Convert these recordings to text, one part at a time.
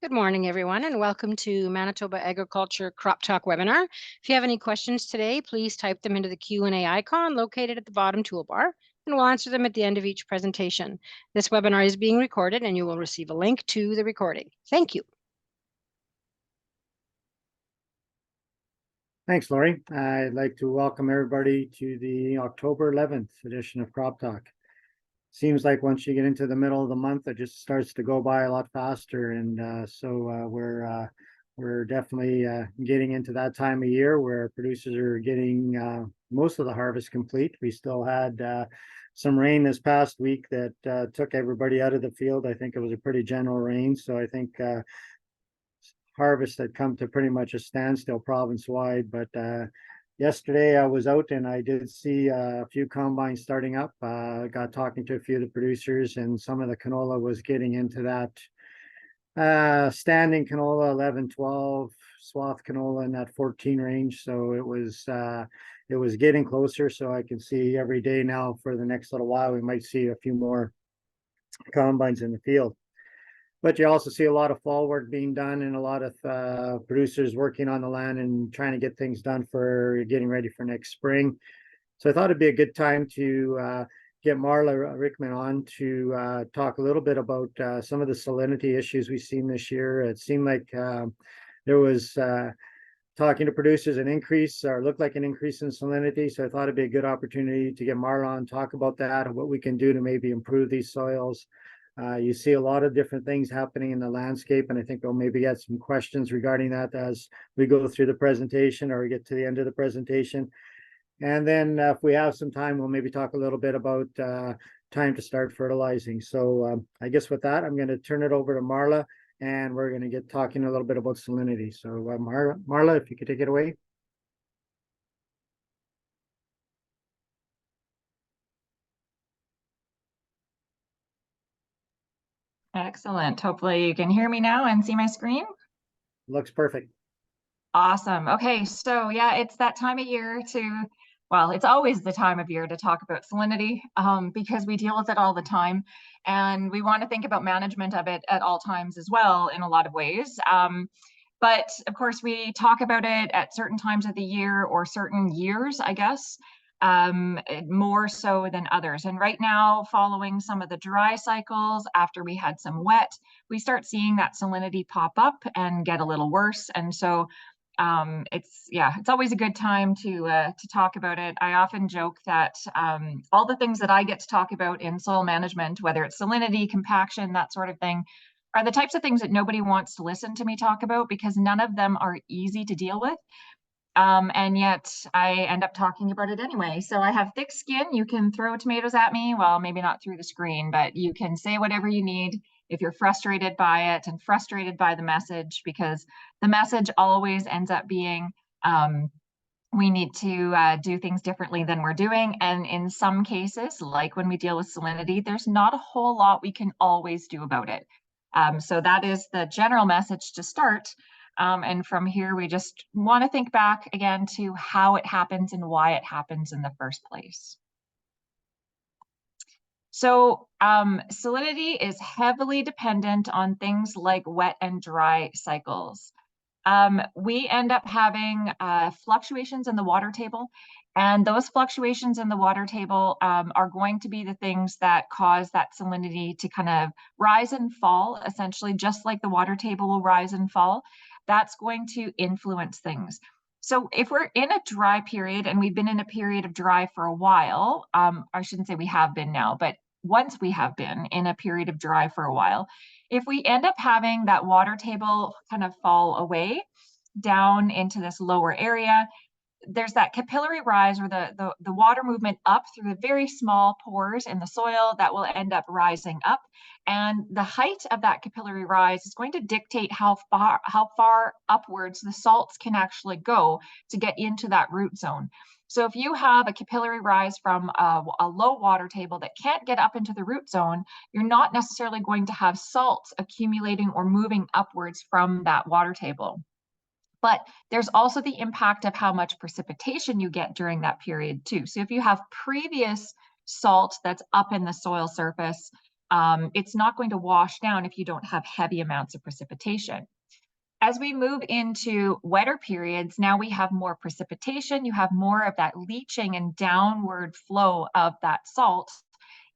Good morning, everyone, and welcome to Manitoba Agriculture Crop Talk webinar. If you have any questions today, please type them into the Q&A icon located at the bottom toolbar, and we'll answer them at the end of each presentation. This webinar is being recorded, and you will receive a link to the recording. Thank you. Thanks, Lori. I'd like to welcome everybody to the October 11th edition of Crop Talk. Seems like once you get into the middle of the month, it just starts to go by a lot faster, and so we're definitely getting into that time of year where producers are getting most of the harvest complete. We still had some rain this past week that took everybody out of the field. I think it was a pretty general rain, so I think harvest had come to pretty much a standstill province-wide, but yesterday I was out and I did see a few combines starting up. Got talking to a few of the producers, and some of the canola was getting into that standing canola 11, 12, swath canola in that 14 range. So it was getting closer. So I can see every day now for the next little while, we might see a few more combines in the field. But you also see a lot of fall work being done and a lot of producers working on the land and trying to get things done for getting ready for next spring. So I thought it'd be a good time to get Marla Rickman on to talk a little bit about some of the salinity issues we've seen this year. It seemed like there was talking to producers an increase, or looked like an increase in salinity. So I thought it'd be a good opportunity to get Marla on, talk about that and what we can do to maybe improve these soils. You see a lot of different things happening in the landscape, and I think we'll maybe get some questions regarding that as we go through the presentation or we get to the end of the presentation. And then if we have some time, we'll maybe talk a little bit about time to start fertilizing. So I guess with that, I'm going to turn it over to Marla, and we're going to get talking a little bit about salinity. So Marla, if you could take it away. Excellent. Hopefully you can hear me now and see my screen. Looks perfect. Awesome. Okay, so yeah, it's that time of year well, it's always the time of year to talk about salinity because we deal with it all the time, and we want to think about management of it at all times as well in a lot of ways. But of course, we talk about it at certain times of the year or certain years, I guess. More so than others. And right now, following some of the dry cycles, after we had some wet, we start seeing that salinity pop up and get a little worse. And so it's always a good time to talk about it. I often joke that all the things that I get to talk about in soil management, whether it's salinity, compaction, that sort of thing, are the types of things that nobody wants to listen to me talk about because none of them are easy to deal with. And yet I end up talking about it anyway. So I have thick skin. You can throw tomatoes at me. Well, maybe not through the screen, but you can say whatever you need if you're frustrated by it and frustrated by the message, because the message always ends up being we need to do things differently than we're doing. And in some cases, like when we deal with salinity, there's not a whole lot we can always do about it. So that is the general message to start. And from here, we just want to think back again to how it happens and why it happens in the first place. So salinity is heavily dependent on things like wet and dry cycles. We end up having fluctuations in the water table, and those fluctuations in the water table are going to be the things that cause that salinity to kind of rise and fall, essentially, just like the water table will rise and fall. That's going to influence things. So if we're in a dry period, and we've been in a period of dry for a while, I shouldn't say we have been now, but once we have been in a period of dry for a while, if we end up having that water table kind of fall away down into this lower area, there's that capillary rise, or the water movement up through the very small pores in the soil that will end up rising up. And the height of that capillary rise is going to dictate how far upwards the salts can actually go to get into that root zone. So if you have a capillary rise from a low water table that can't get up into the root zone, you're not necessarily going to have salts accumulating or moving upwards from that water table. But there's also the impact of how much precipitation you get during that period too. So if you have previous salt that's up in the soil surface, it's not going to wash down if you don't have heavy amounts of precipitation. As we move into wetter periods, now we have more precipitation, you have more of that leaching and downward flow of that salt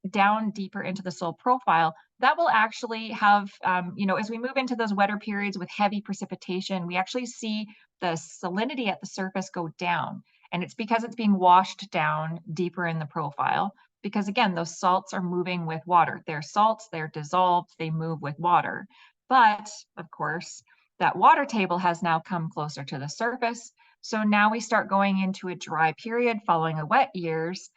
down deeper into the soil profile. That will actually have, as we move into those wetter periods with heavy precipitation, we actually see the salinity at the surface go down. And it's because it's being washed down deeper in the profile. Because again, those salts are moving with water. They're salts, they're dissolved, they move with water. But of course, that water table has now come closer to the surface. So now we start going into a dry period following the wet years.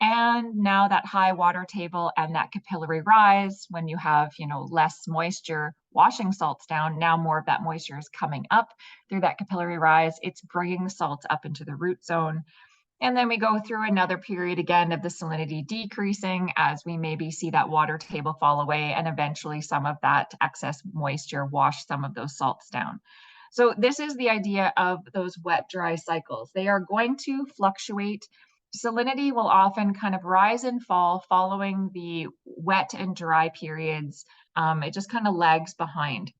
And now that high water table and that capillary rise, when you have, less moisture washing salts down, now more of that moisture is coming up through that capillary rise. It's bringing the salts up into the root zone. And then we go through another period again of the salinity decreasing as we maybe see that water table fall away, and eventually some of that excess moisture wash some of those salts down. So this is the idea of those wet dry cycles. They are going to fluctuate. Salinity will often kind of rise and fall following the wet and dry periods. It just kind of lags behind.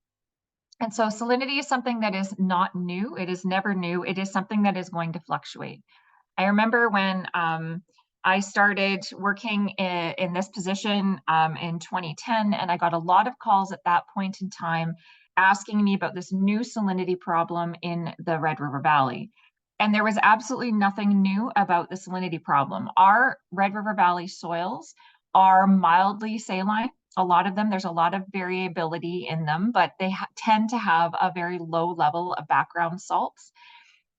And so salinity is something that is not new. It is never new. It is something that is going to fluctuate. I remember when I started working in this position in 2010, and I got a lot of calls at that point in time asking me about this new salinity problem in the Red River Valley. And there was absolutely nothing new about the salinity problem. Our Red River Valley soils are mildly saline. A lot of them, there's a lot of variability in them, but they tend to have a very low level of background salts.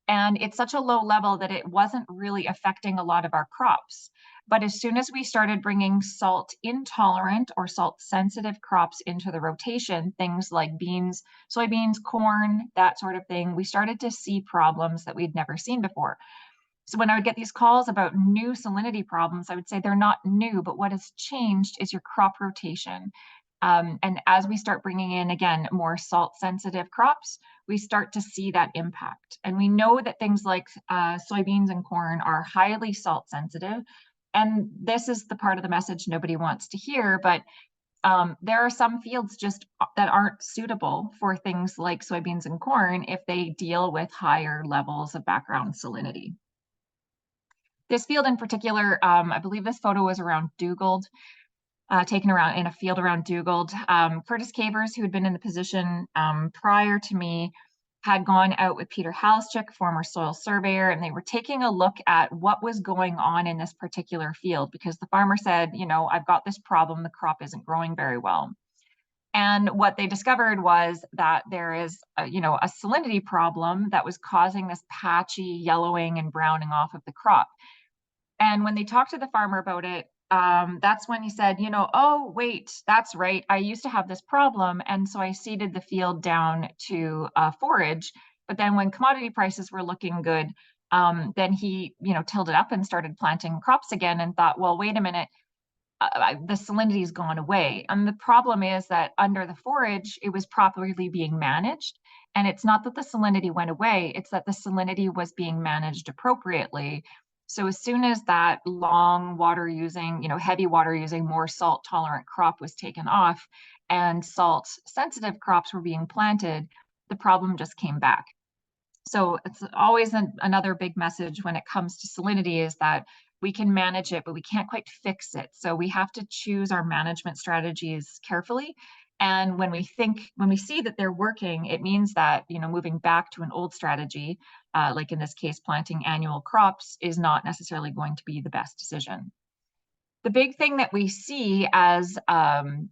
And it's such a low level that it wasn't really affecting a lot of our crops. But as soon as we started bringing salt intolerant or salt sensitive crops into the rotation, things like beans, soybeans, corn, that sort of thing, we started to see problems that we'd never seen before. So when I would get these calls about new salinity problems, I would say they're not new, but what has changed is your crop rotation. And as we start bringing in, again, more salt sensitive crops, we start to see that impact. And we know that things like soybeans and corn are highly salt sensitive. And this is the part of the message nobody wants to hear, but there are some fields just that aren't suitable for things like soybeans and corn if they deal with higher levels of background salinity. This field in particular, I believe this photo was around Dugald, taken around in a field around Dugald. Curtis Cavers, who had been in the position prior to me, had gone out with Peter Halischuk, former soil surveyor, and they were taking a look at what was going on in this particular field because the farmer said, I've got this problem, the crop isn't growing very well. And what they discovered was that there is, a salinity problem that was causing this patchy yellowing and browning off of the crop. And when they talked to the farmer about it, that's when he said, oh, wait, that's right. I used to have this problem. And so I seeded the field down to forage. But then when commodity prices were looking good, then he, tilled it up and started planting crops again and thought, well, wait a minute, the salinity's gone away. And the problem is that under the forage, it was properly being managed. And it's not that the salinity went away, it's that the salinity was being managed appropriately. So as soon as that long water using, heavy water using, more salt tolerant crop was taken off and salt sensitive crops were being planted, the problem just came back. So it's always another big message when it comes to salinity is that we can manage it, but we can't quite fix it. So we have to choose our management strategies carefully. And when we see that they're working, it means that, moving back to an old strategy, like in this case, planting annual crops is not necessarily going to be the best decision. The big thing that we see as an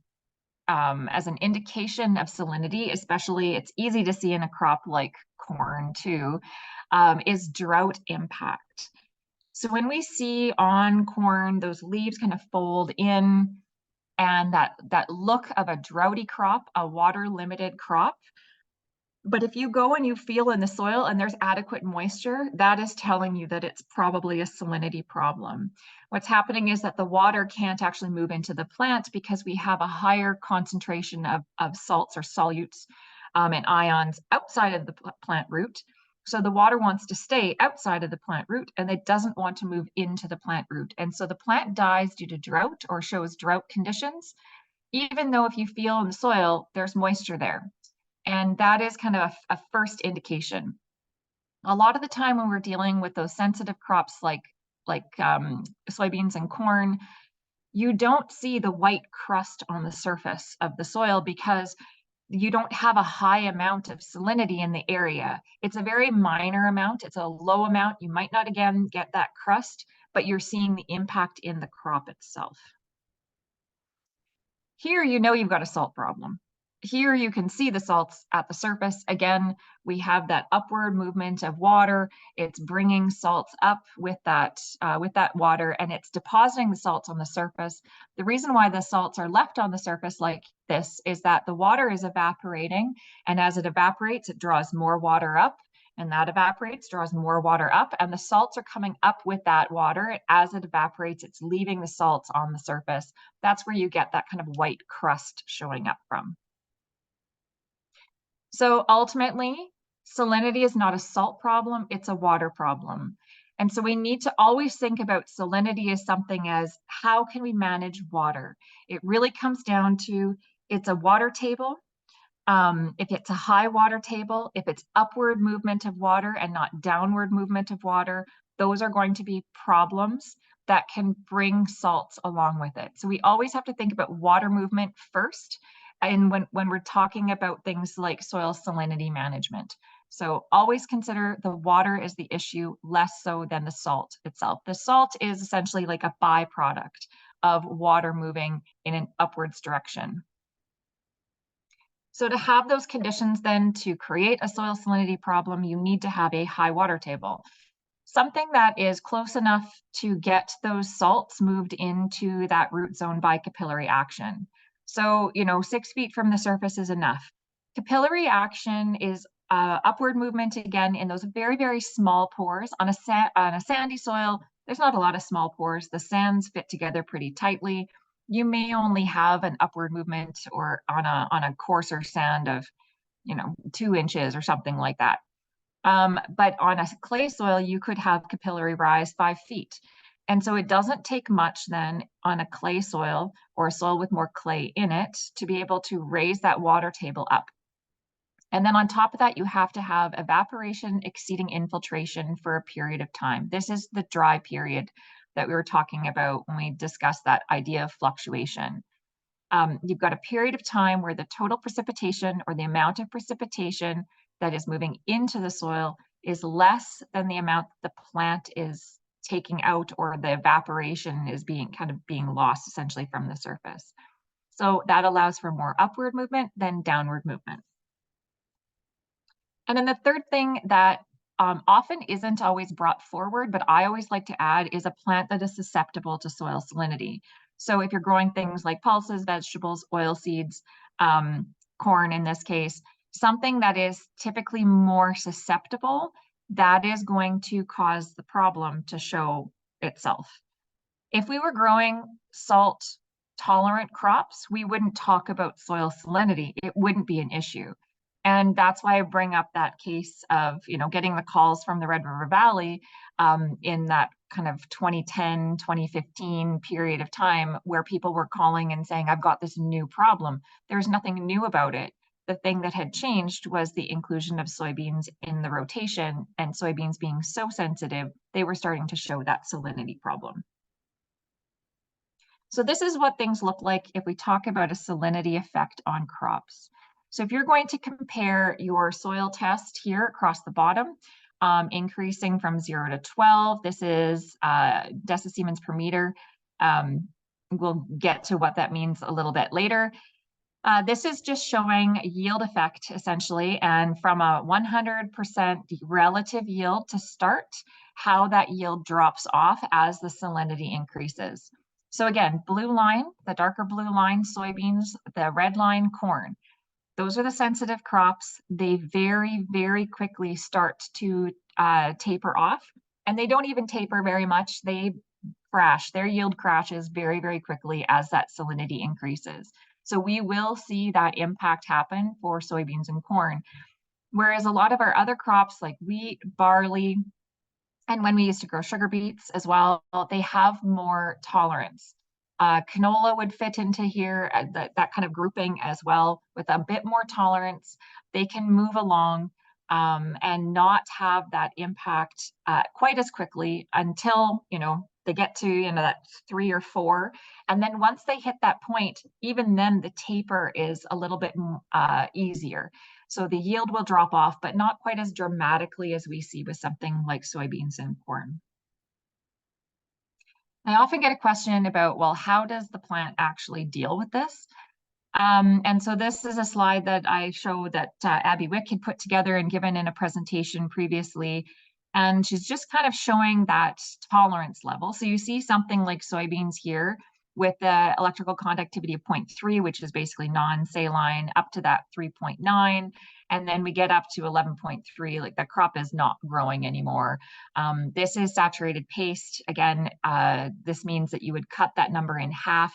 indication of salinity, especially it's easy to see in a crop like corn too, is drought impact. So when we see on corn, those leaves kind of fold in and that look of a droughty crop, a water limited crop. But if you go and you feel in the soil and there's adequate moisture, that is telling you that it's probably a salinity problem. What's happening is that the water can't actually move into the plant because we have a higher concentration of salts or solutes and ions outside of the plant root. So the water wants to stay outside of the plant root and it doesn't want to move into the plant root. And so the plant dies due to drought or shows drought conditions. even though if you feel in the soil, there's moisture there. And that is kind of a first indication. A lot of the time when we're dealing with those sensitive crops like soybeans and corn, you don't see the white crust on the surface of the soil because you don't have a high amount of salinity in the area. It's a very minor amount. It's a low amount. You might not again get that crust, but you're seeing the impact in the crop itself. Here, you know you've got a salt problem. Here you can see the salts at the surface. Again, we have that upward movement of water. It's bringing salts up with that water, and it's depositing the salts on the surface. The reason why the salts are left on the surface like this is that the water is evaporating, and as it evaporates, it draws more water up, and that evaporates, draws more water up, and the salts are coming up with that water. As it evaporates, it's leaving the salts on the surface. That's where you get that kind of white crust showing up from. So ultimately, salinity is not a salt problem, it's a water problem. And so we need to always think about salinity as something as how can we manage water? It really comes down to it's a water table. If it's a high water table, if it's upward movement of water and not downward movement of water, those are going to be problems that can bring salts along with it. So we always have to think about water movement first, and when we're talking about things like soil salinity management. So always consider the water is the issue, less so than the salt itself. The salt is essentially like a byproduct of water moving in an upwards direction. So to have those conditions then to create a soil salinity problem, you need to have a high water table. Something that is close enough to get those salts moved into that root zone by capillary action. So, 6 feet from the surface is enough. Capillary action is upward movement again in those very, very small pores. On a sandy soil, there's not a lot of small pores. The sands fit together pretty tightly. You may only have an upward movement or on a coarser sand of 2 inches or something like that. But on a clay soil, you could have capillary rise 5 feet. And so it doesn't take much then on a clay soil or a soil with more clay in it to be able to raise that water table up. And then on top of that, you have to have evaporation exceeding infiltration for a period of time. This is the dry period that we were talking about when we discussed that idea of fluctuation. You've got a period of time where the total precipitation or the amount of precipitation that is moving into the soil is less than the amount the plant is taking out, or the evaporation is being lost essentially from the surface. So that allows for more upward movement than downward movement. And then the third thing that often isn't always brought forward, but I always like to add, is a plant that is susceptible to soil salinity. So if you're growing things like pulses, vegetables, oil seeds, corn in this case, something that is typically more susceptible, that is going to cause the problem to show itself. If we were growing salt tolerant crops, we wouldn't talk about soil salinity. It wouldn't be an issue. And that's why I bring up that case of, getting the calls from the Red River Valley in that kind of 2010, 2015 period of time where people were calling and saying, I've got this new problem. There's nothing new about it. The thing that had changed was the inclusion of soybeans in the rotation, and soybeans being so sensitive, they were starting to show that salinity problem. So this is what things look like if we talk about a salinity effect on crops. So if you're going to compare your soil test here across the bottom, increasing from 0 to 12, this is decisiemens per meter. We'll get to what that means a little bit later. This is just showing yield effect essentially, and from a 100% relative yield to start, how that yield drops off as the salinity increases. So again, blue line, the darker blue line, soybeans, the red line, corn. Those are the sensitive crops. They very, very quickly start to taper off, and they don't even taper very much. They crash, their yield crashes very, very quickly as that salinity increases. So we will see that impact happen for soybeans and corn. Whereas a lot of our other crops like wheat, barley, and when we used to grow sugar beets as well, they have more tolerance. Canola would fit into here, that kind of grouping as well, with a bit more tolerance. They can move along and not have that impact quite as quickly until, they get to, that 3 or 4. And then once they hit that point, even then the taper is a little bit easier. So the yield will drop off, but not quite as dramatically as we see with something like soybeans and corn. I often get a question about, well, how does the plant actually deal with this? And so this is a slide that I show that Abby Wick had put together and given in a presentation previously. And she's just kind of showing that tolerance level. So you see something like soybeans here with the electrical conductivity of 0.3, which is basically non-saline, up to that 3.9. And then we get up to 11.3, like the crop is not growing anymore. This is saturated paste. Again, this means that you would cut that number in half.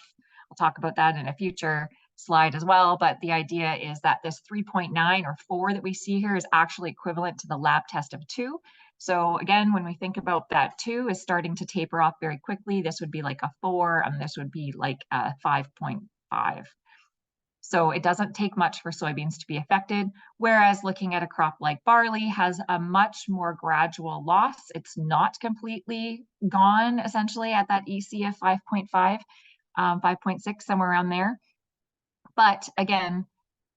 I'll talk about that in a future slide as well, but the idea is that this 3.9 or 4 that we see here is actually equivalent to the lab test of 2. So again, when we think about that 2 is starting to taper off very quickly, this would be like a 4, and this would be like a 5.5. So it doesn't take much for soybeans to be affected, whereas looking at a crop like barley has a much more gradual loss. It's not completely gone, essentially, at that EC of 5.5, 5.6, somewhere around there. But again,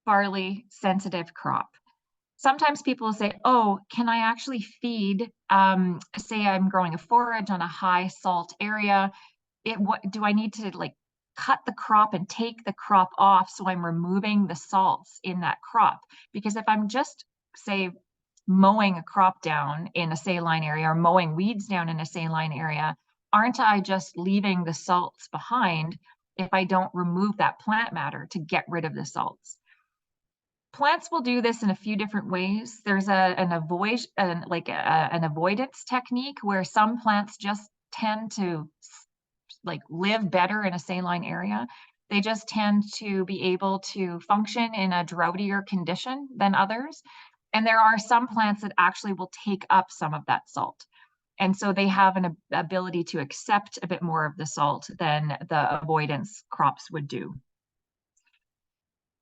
barley, sensitive crop. Sometimes people say, oh, can I actually feed, say I'm growing a forage on a high salt area, what do I need to like cut the crop and take the crop off so I'm removing the salts in that crop? Because if I'm just, say, mowing a crop down in a saline area or mowing weeds down in a saline area, aren't I just leaving the salts behind if I don't remove that plant matter to get rid of the salts? Plants will do this in a few different ways. There's an avoidance technique where some plants just tend to like live better in a saline area. They just tend to be able to function in a droughtier condition than others. And there are some plants that actually will take up some of that salt. And so they have an ability to accept a bit more of the salt than the avoidance crops would do.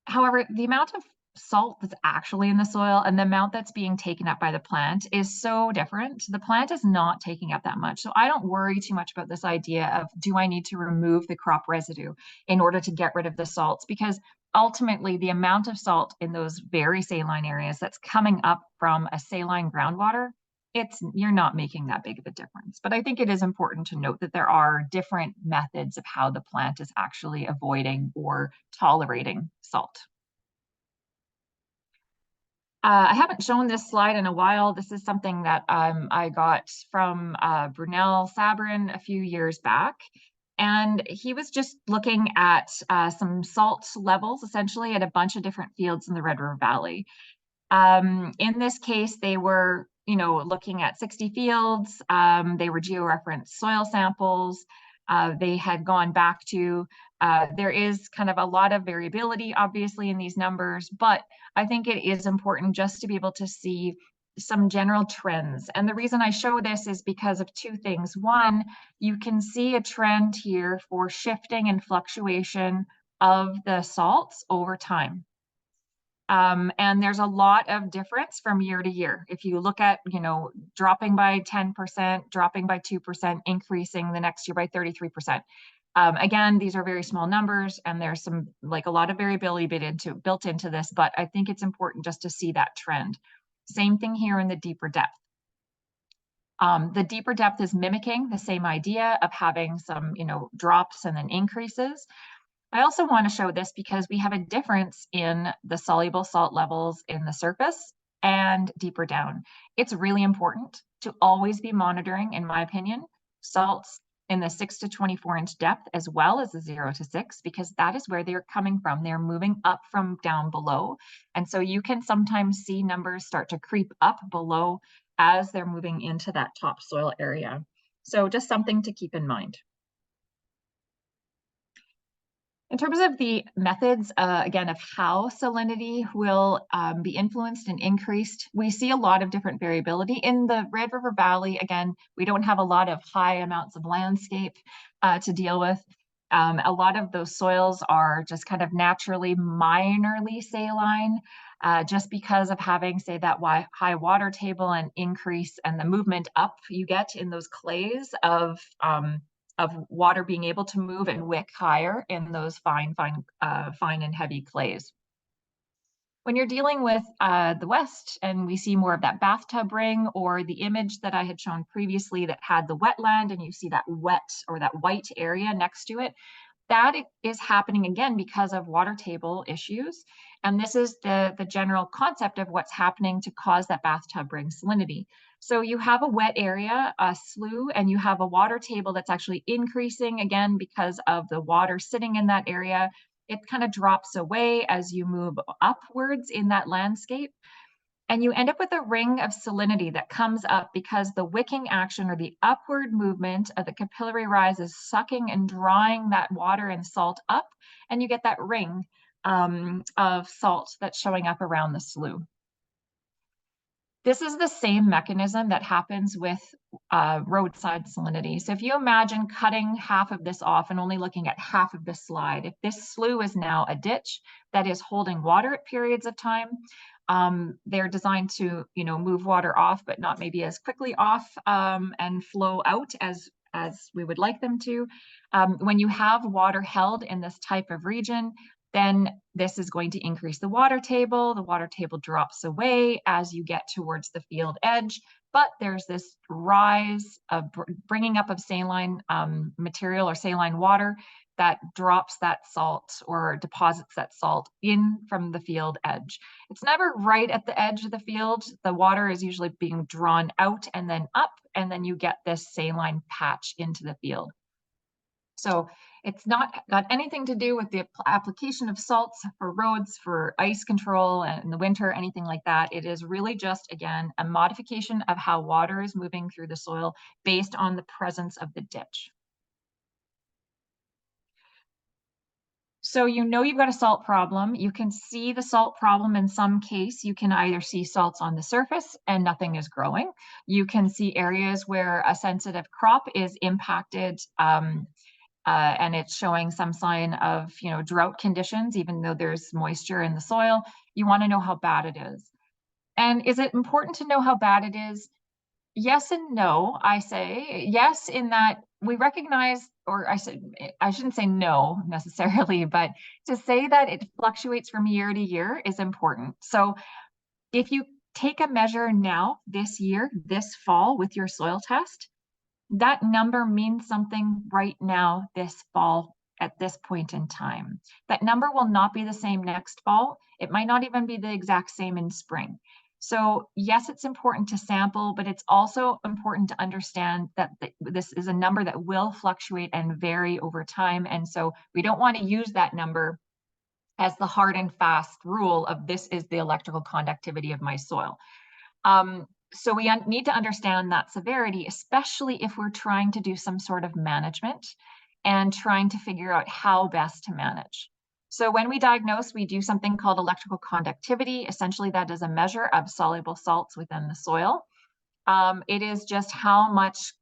However, the amount of salt that's actually in the soil and the amount that's being taken up by the plant is so different. The plant is not taking up that much. So I don't worry too much about this idea of, do I need to remove the crop residue in order to get rid of the salts? Because ultimately the amount of salt in those very saline areas that's coming up from a saline groundwater, you're not making that big of a difference. But I think it is important to note that there are different methods of how the plant is actually avoiding or tolerating salt. I haven't shown this slide in a while. This is something that I got from Brunel Sabrin a few years back. And he was just looking at some salt levels, essentially, at a bunch of different fields in the Red River Valley. In this case, they were, looking at 60 fields. They were georeferenced soil samples. They had gone back to, there is kind of a lot of variability, obviously, in these numbers, but I think it is important just to be able to see some general trends. And the reason I show this is because of two things. One, you can see a trend here for shifting and fluctuation of the salts over time. And there's a lot of difference from year to year. If you look at, dropping by 10%, dropping by 2%, increasing the next year by 33%. Again, these are very small numbers, and there's some, like, a lot of variability built into this, but I think it's important just to see that trend. Same thing here in the deeper depth. The deeper depth is mimicking the same idea of having some, drops and then increases. I also want to show this because we have a difference in the soluble salt levels in the surface and deeper down. It's really important to always be monitoring, in my opinion, salts in the 6 to 24 inch depth as well as the 0 to 6, because that is where they're coming from. They're moving up from down below. And so you can sometimes see numbers start to creep up below as they're moving into that topsoil area. So just something to keep in mind. In terms of the methods, again, of how salinity will be influenced and increased, we see a lot of different variability. In the Red River Valley, again, we don't have a lot of high amounts of landscape to deal with. A lot of those soils are just kind of naturally minorly saline, just because of having, say, that high water table and increase and the movement up you get in those clays of water being able to move and wick higher in those fine and heavy clays. When you're dealing with the West and we see more of that bathtub ring, or the image that I had shown previously that had the wetland and you see that wet or that white area next to it, that is happening again because of water table issues. And this is the general concept of what's happening to cause that bathtub ring salinity. So you have a wet area, a slough, and you have a water table that's actually increasing again because of the water sitting in that area. It kind of drops away as you move upwards in that landscape. And you end up with a ring of salinity that comes up because the wicking action or the upward movement of the capillary rise is sucking and drawing that water and salt up, and you get that ring of salt that's showing up around the slough. This is the same mechanism that happens with roadside salinity. So if you imagine cutting half of this off and only looking at half of this slide, if this slough is now a ditch that is holding water at periods of time, they're designed to, move water off, but not maybe as quickly off and flow out as we would like them to. When you have water held in this type of region, then this is going to increase the water table. The water table drops away as you get towards the field edge, but there's this rise of bringing up of saline material or saline water that drops that salt or deposits that salt in from the field edge. It's never right at the edge of the field. The water is usually being drawn out and then up, and then you get this saline patch into the field. So it's not got anything to do with the application of salts for roads, for ice control in the winter, anything like that. It is really just, again, a modification of how water is moving through the soil based on the presence of the ditch. So you've got a salt problem. You can see the salt problem in some case. You can either see salts on the surface and nothing is growing. You can see areas where a sensitive crop is impacted and it's showing some sign of drought conditions, even though there's moisture in the soil. You want to know how bad it is. And is it important to know how bad it is? Yes and no. I say yes in that we recognize, or I shouldn't say no necessarily, but to say that it fluctuates from year to year is important. So if you take a measure now, this year, this fall with your soil test, that number means something right now, this fall, at this point in time. That number will not be the same next fall. It might not even be the exact same in spring. So yes, it's important to sample, but it's also important to understand that this is a number that will fluctuate and vary over time. And so we don't want to use that number as the hard and fast rule of this is the electrical conductivity of my soil. So we need to understand that severity, especially if we're trying to do some sort of management and trying to figure out how best to manage. So when we diagnose, we do something called electrical conductivity. Essentially, that is a measure of soluble salts within the soil. It is just how much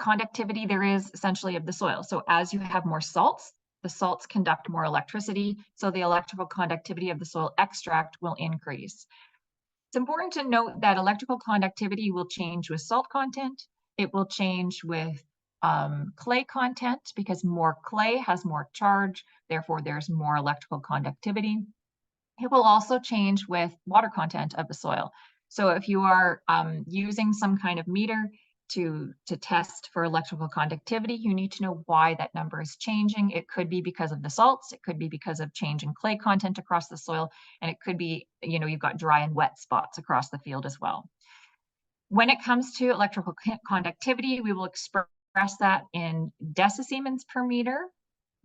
conductivity there is essentially of the soil. So as you have more salts, the salts conduct more electricity. So the electrical conductivity of the soil extract will increase. It's important to note that electrical conductivity will change with salt content. It will change with clay content because more clay has more charge, therefore there's more electrical conductivity. It will also change with water content of the soil. So if you are using some kind of meter to test for electrical conductivity, you need to know why that number is changing. It could be because of the salts, it could be because of change in clay content across the soil, and it could be, you've got dry and wet spots across the field as well. When it comes to electrical conductivity, we will express that in decisiemens per meter,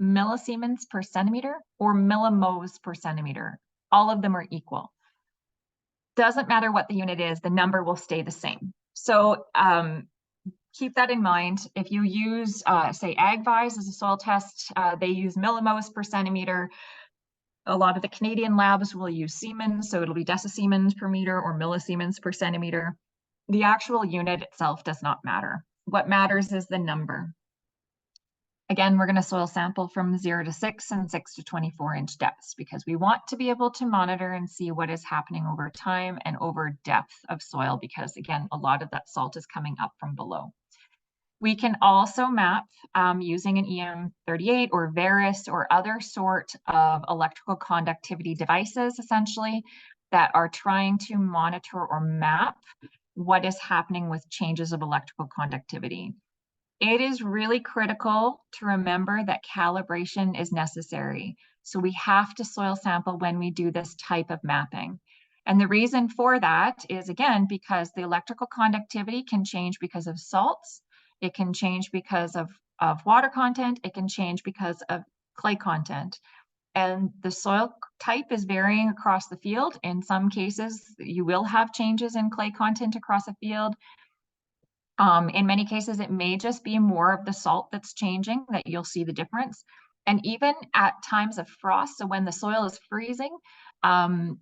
millisiemens per centimeter, or millimos per centimeter. All of them are equal. Doesn't matter what the unit is, the number will stay the same. So keep that in mind. If you use, say, AgVise as a soil test, they use millimos per centimeter. A lot of the Canadian labs will use Siemens, so it'll be decisiemens per meter or millisiemens per centimeter. The actual unit itself does not matter. What matters is the number. Again, we're going to soil sample from 0 to 6 and 6 to 24-inch depths because we want to be able to monitor and see what is happening over time and over depth of soil because, again, a lot of that salt is coming up from below. We can also map using an EM38 or Veris or other sort of electrical conductivity devices, essentially, that are trying to monitor or map what is happening with changes of electrical conductivity. It is really critical to remember that calibration is necessary. So we have to soil sample when we do this type of mapping. And the reason for that is, again, because the electrical conductivity can change because of salts, it can change because of water content, it can change because of clay content. And the soil type is varying across the field. In some cases, you will have changes in clay content across a field. In many cases, it may just be more of the salt that's changing that you'll see the difference. And even at times of frost, so when the soil is freezing, and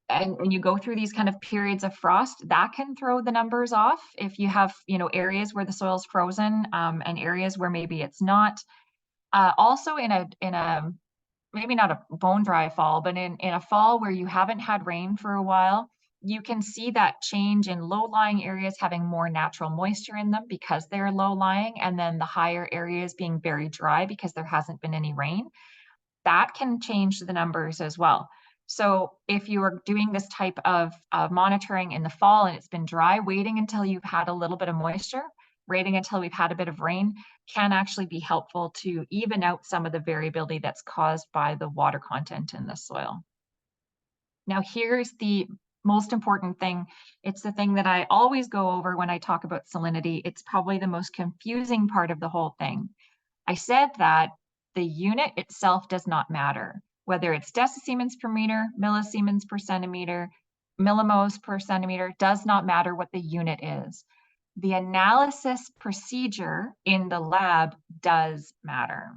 when you go through these kind of periods of frost, that can throw the numbers off. If you have, areas where the soil is frozen, and areas where maybe it's not. Also in a maybe not a bone dry fall, but in a fall where you haven't had rain for a while, you can see that change in low-lying areas having more natural moisture in them because they're low-lying, and then the higher areas being very dry because there hasn't been any rain. That can change the numbers as well. So if you are doing this type of monitoring in the fall and it's been dry, waiting until you've had a little bit of moisture, waiting until we've had a bit of rain can actually be helpful to even out some of the variability that's caused by the water content in the soil. Now, here's the most important thing. It's the thing that I always go over when I talk about salinity. It's probably the most confusing part of the whole thing. I said that the unit itself does not matter, whether it's decisiemens per meter, millisiemens per centimeter, millimoles per centimeter, does not matter what the unit is. The analysis procedure in the lab does matter.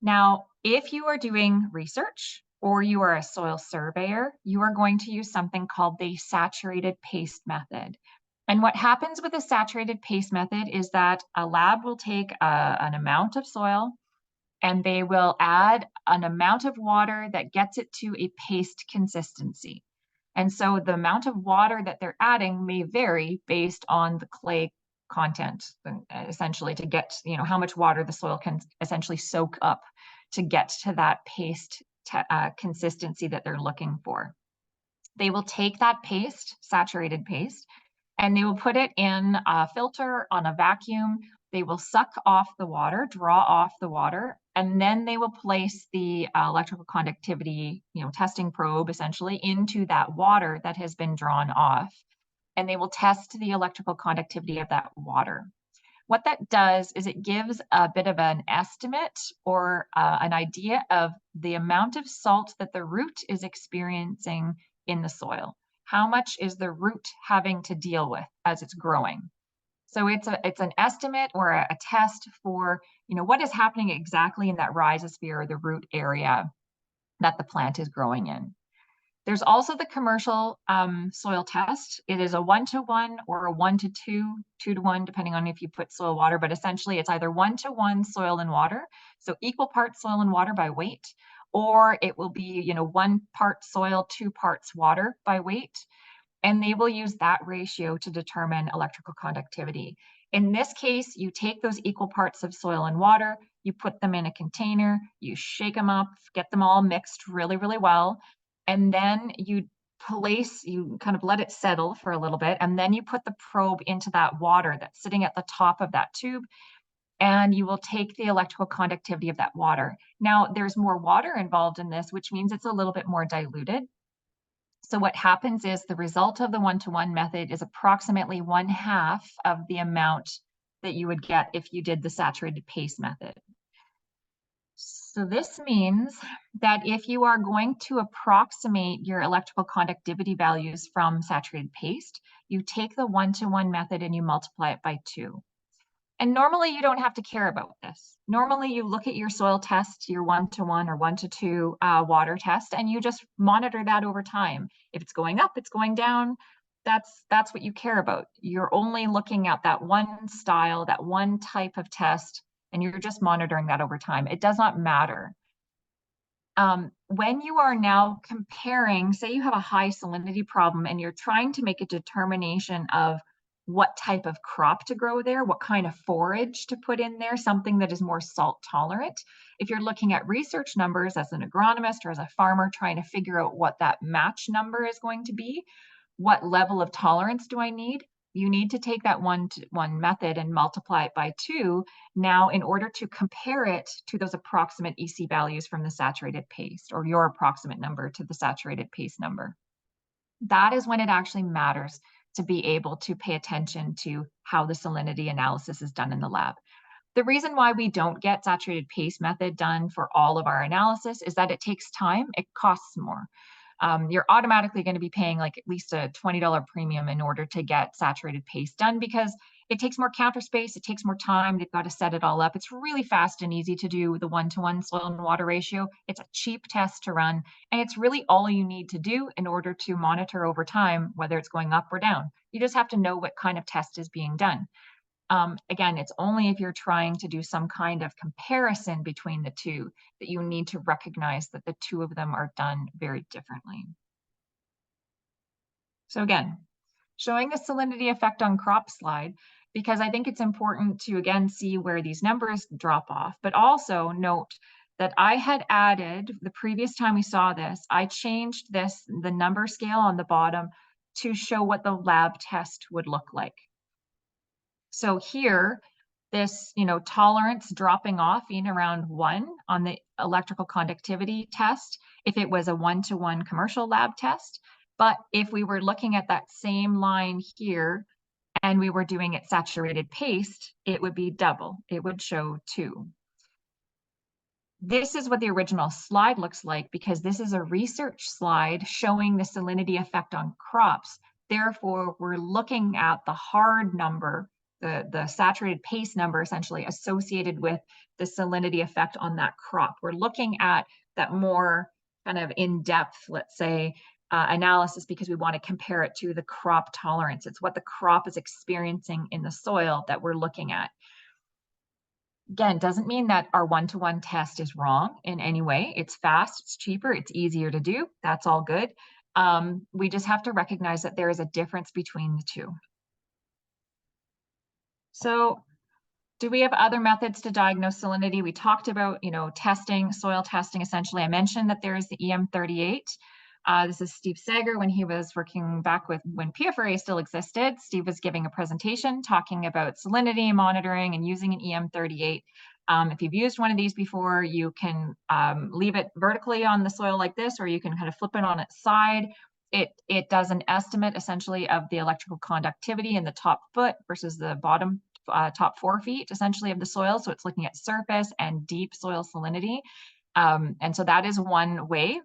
Now, if you are doing research or you are a soil surveyor, you are going to use something called the saturated paste method. And what happens with the saturated paste method is that a lab will take an amount of soil and they will add an amount of water that gets it to a paste consistency. And so the amount of water that they're adding may vary based on the clay content, essentially, to get, how much water the soil can essentially soak up to get to that paste consistency that they're looking for. They will take that paste, saturated paste, and they will put it in a filter on a vacuum. They will suck off the water, draw off the water, and then they will place the electrical conductivity, testing probe essentially into that water that has been drawn off. And they will test the electrical conductivity of that water. What that does is it gives a bit of an estimate or an idea of the amount of salt that the root is experiencing in the soil. How much is the root having to deal with as it's growing? So it's an estimate or a test for, what is happening exactly in that rhizosphere or the root area that the plant is growing in. There's also the commercial soil test. It is a 1-to-1 or a 1-to-2, 2-to-1, depending on if you put soil water, but essentially it's either 1-to-1 soil and water, so equal parts soil and water by weight, or it will be, 1 part soil, 2 parts water by weight. And they will use that ratio to determine electrical conductivity. In this case, you take those equal parts of soil and water, you put them in a container, you shake them up, get them all mixed really, really well, and then you kind of let it settle for a little bit, and then you put the probe into that water that's sitting at the top of that tube, and you will take the electrical conductivity of that water. Now, there's more water involved in this, which means it's a little bit more diluted. So what happens is the result of the 1-to-1 method is approximately 1/2 of the amount that you would get if you did the saturated paste method. So this means that if you are going to approximate your electrical conductivity values from saturated paste, you take the 1-to-1 method and you multiply it by 2. And normally you don't have to care about this. Normally you look at your soil test, your 1-to-1 or 1-to-2 water test, and you just monitor that over time. If it's going up, it's going down, that's what you care about. You're only looking at that one style, that one type of test and you're just monitoring that over time. It does not matter. When you are now comparing, say you have a high salinity problem and you're trying to make a determination of what type of crop to grow there, what kind of forage to put in there, something that is more salt tolerant. If you're looking at research numbers as an agronomist or as a farmer trying to figure out what that match number is going to be, what level of tolerance do I need? You need to take that one method and multiply it by 2 now in order to compare it to those approximate EC values from the saturated paste, or your approximate number to the saturated paste number. That is when it actually matters to be able to pay attention to how the salinity analysis is done in the lab. The reason why we don't get saturated paste method done for all of our analysis is that it takes time, it costs more. You're automatically going to be paying like at least a $20 premium in order to get saturated paste done, because it takes more counter space, it takes more time, they've got to set it all up. It's really fast and easy to do the 1-to-1 soil and water ratio. It's a cheap test to run, and it's really all you need to do in order to monitor over time whether it's going up or down. You just have to know what kind of test is being done. Again, it's only if you're trying to do some kind of comparison between the two that you need to recognize that the two of them are done very differently. So again, showing the salinity effect on crop slide, because I think it's important to again see where these numbers drop off, but also note that I had added, the previous time we saw this, I changed this, the number scale on the bottom, to show what the lab test would look like. So here, this, tolerance dropping off in around 1 on the electrical conductivity test, if it was a 1-to-1 commercial lab test. But if we were looking at that same line here and we were doing it saturated paste, it would be double. It would show 2. This is what the original slide looks like, because this is a research slide showing the salinity effect on crops. Therefore, we're looking at the hard number, the saturated paste number essentially associated with the salinity effect on that crop. We're looking at that more kind of in-depth, let's say, analysis, because we want to compare it to the crop tolerance. It's what the crop is experiencing in the soil that we're looking at. Again, doesn't mean that our 1-to-1 test is wrong in any way. It's fast, it's cheaper, it's easier to do. That's all good. We just have to recognize that there is a difference between the two. So do we have other methods to diagnose salinity? We talked about, testing, soil testing, essentially. I mentioned that there is the EM38. This is Steve Sager when he was working back with when PFRA still existed. Steve was giving a presentation talking about salinity monitoring and using an EM38. If you've used one of these before, you can leave it vertically on the soil like this, or you can kind of flip it on its side. It does an estimate essentially of the electrical conductivity in the top foot versus the bottom top 4 feet essentially of the soil. So it's looking at surface and deep soil salinity. And so that is one way.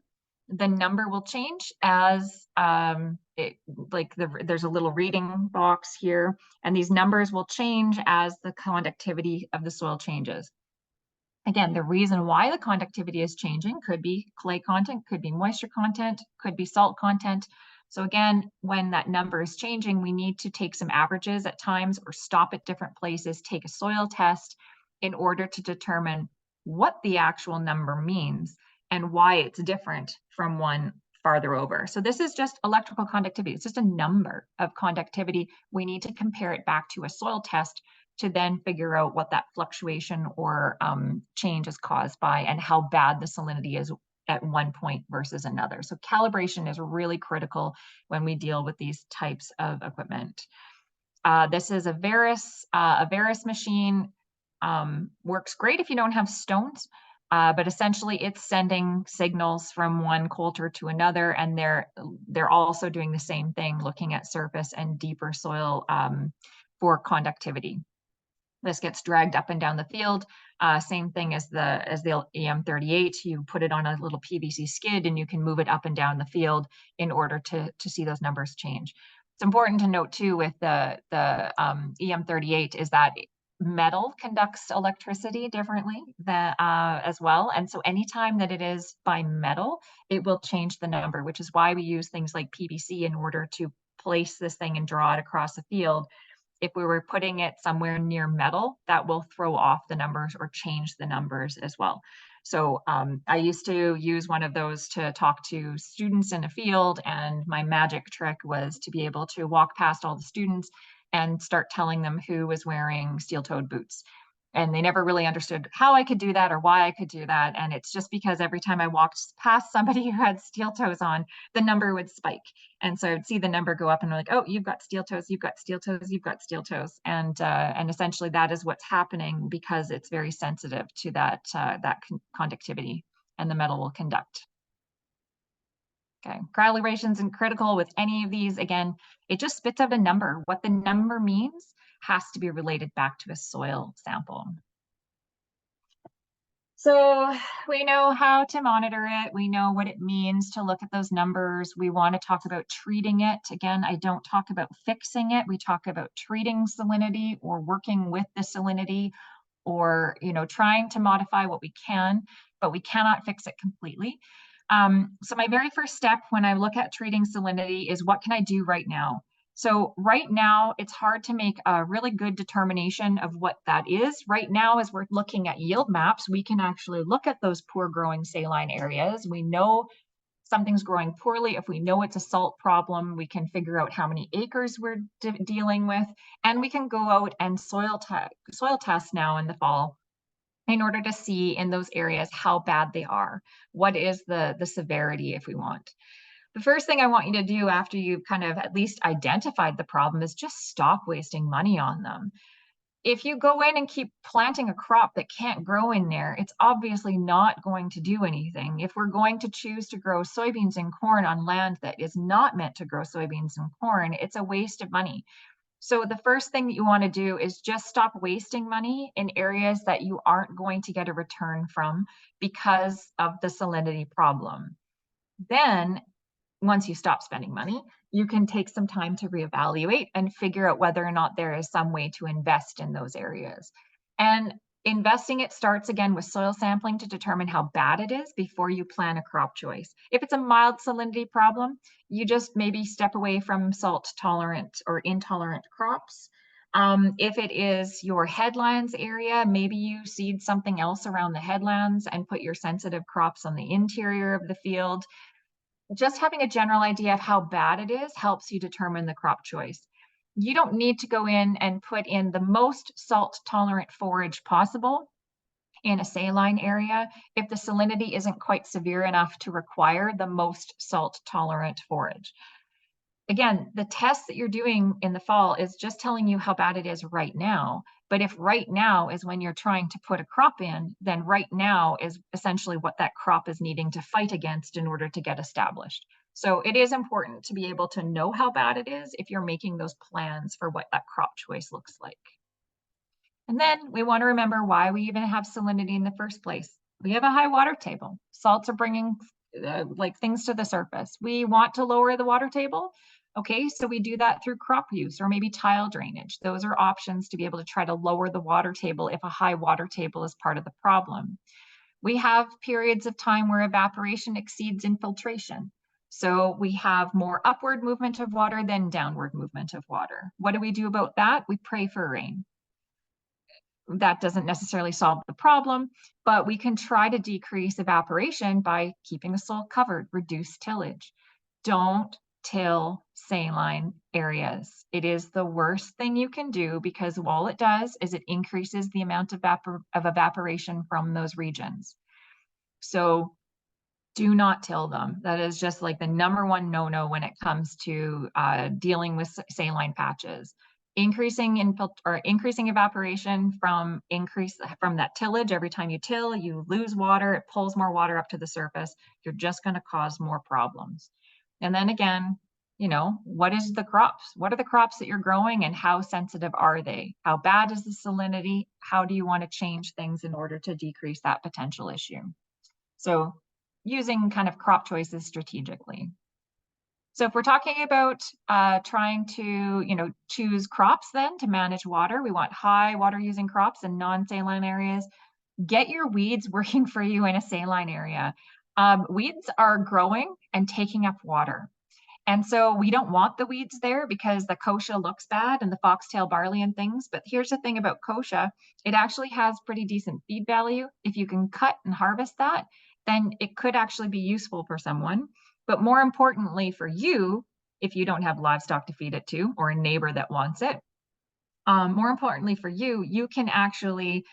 The number will change as there's a little reading box here, and these numbers will change as the conductivity of the soil changes. Again, the reason why the conductivity is changing could be clay content, could be moisture content, could be salt content. So again, when that number is changing, we need to take some averages at times or stop at different places, take a soil test in order to determine what the actual number means and why it's different from one farther over. So this is just electrical conductivity. It's just a number of conductivity. We need to compare it back to a soil test to then figure out what that fluctuation or change is caused by and how bad the salinity is at one point versus another. So calibration is really critical when we deal with these types of equipment. This is a Veris machine. Works great if you don't have stones, but essentially it's sending signals from one coulter to another, and they're also doing the same thing, looking at surface and deeper soil for conductivity. This gets dragged up and down the field. Same thing as the EM38. You put it on a little PVC skid and you can move it up and down the field in order to see those numbers change. It's important to note too with the EM38 is that metal conducts electricity differently as well. And so anytime that it is by metal, it will change the number, which is why we use things like PVC in order to place this thing and draw it across the field. if we were putting it somewhere near metal, that will throw off the numbers or change the numbers as well. So I used to use one of those to talk to students in a field, and my magic trick was to be able to walk past all the students and start telling them who was wearing steel-toed boots. And they never really understood how I could do that or why I could do that. And it's just because every time I walked past somebody who had steel toes on, the number would spike. And so I'd see the number go up and I'm like, oh, you've got steel toes, you've got steel toes, you've got steel toes. And essentially that is what's happening because it's very sensitive to that conductivity, and the metal will conduct. Okay, correlation isn't critical with any of these. Again, it just spits out a number. What the number means has to be related back to a soil sample. So we know how to monitor it. We know what it means to look at those numbers. We want to talk about treating it. Again, I don't talk about fixing it. We talk about treating salinity or working with the salinity, or trying to modify what we can, but we cannot fix it completely. So my very first step when I look at treating salinity is, what can I do right now? So right now, it's hard to make a really good determination of what that is. Right now, as we're looking at yield maps, we can actually look at those poor growing saline areas. We know something's growing poorly. If we know it's a salt problem, we can figure out how many acres we're dealing with, and we can go out and soil test now in the fall in order to see in those areas how bad they are. What is the severity, if we want. The first thing I want you to do after you've kind of at least identified the problem is just stop wasting money on them. If you go in and keep planting a crop that can't grow in there, it's obviously not going to do anything. If we're going to choose to grow soybeans and corn on land that is not meant to grow soybeans and corn, it's a waste of money. So the first thing that you want to do is just stop wasting money in areas that you aren't going to get a return from because of the salinity problem. Then, once you stop spending money, you can take some time to reevaluate and figure out whether or not there is some way to invest in those areas. And investing, it starts again with soil sampling to determine how bad it is before you plan a crop choice. If it's a mild salinity problem, you just maybe step away from salt tolerant or intolerant crops. If it is your headlands area, maybe you seed something else around the headlands and put your sensitive crops on the interior of the field. Just having a general idea of how bad it is helps you determine the crop choice. You don't need to go in and put in the most salt tolerant forage possible in a saline area if the salinity isn't quite severe enough to require the most salt tolerant forage. Again, the test that you're doing in the fall is just telling you how bad it is right now. But if right now is when you're trying to put a crop in, then right now is essentially what that crop is needing to fight against in order to get established. So it is important to be able to know how bad it is if you're making those plans for what that crop choice looks like. And then we want to remember why we even have salinity in the first place. We have a high water table. Salts are bringing things to the surface. We want to lower the water table. Okay, so we do that through crop use or maybe tile drainage. Those are options to be able to try to lower the water table if a high water table is part of the problem. We have periods of time where evaporation exceeds infiltration. So we have more upward movement of water than downward movement of water. What do we do about that? We pray for rain. That doesn't necessarily solve the problem, but we can try to decrease evaporation by keeping the soil covered, reduce tillage. Don't till saline areas. It is the worst thing you can do because all it does is it increases the amount of evaporation from those regions. So do not till them. That is just like the number one no-no when it comes to dealing with saline patches. Increasing evaporation from that tillage. Every time you till, you lose water. It pulls more water up to the surface. You're just going to cause more problems. And then again, what is the crops? What are the crops that you're growing and how sensitive are they? How bad is the salinity? How do you want to change things in order to decrease that potential issue? So using kind of crop choices strategically. So if we're talking about trying to, choose crops then to manage water, we want high water using crops in non-saline areas. Get your weeds working for you in a saline area. Weeds are growing and taking up water. And so we don't want the weeds there because the kochia looks bad and the foxtail barley and things. But here's the thing about kochia, it actually has pretty decent feed value. If you can cut and harvest that, then it could actually be useful for someone. But more importantly for you, if you don't have livestock to feed it to or a neighbor that wants it, more importantly for you, you can actually,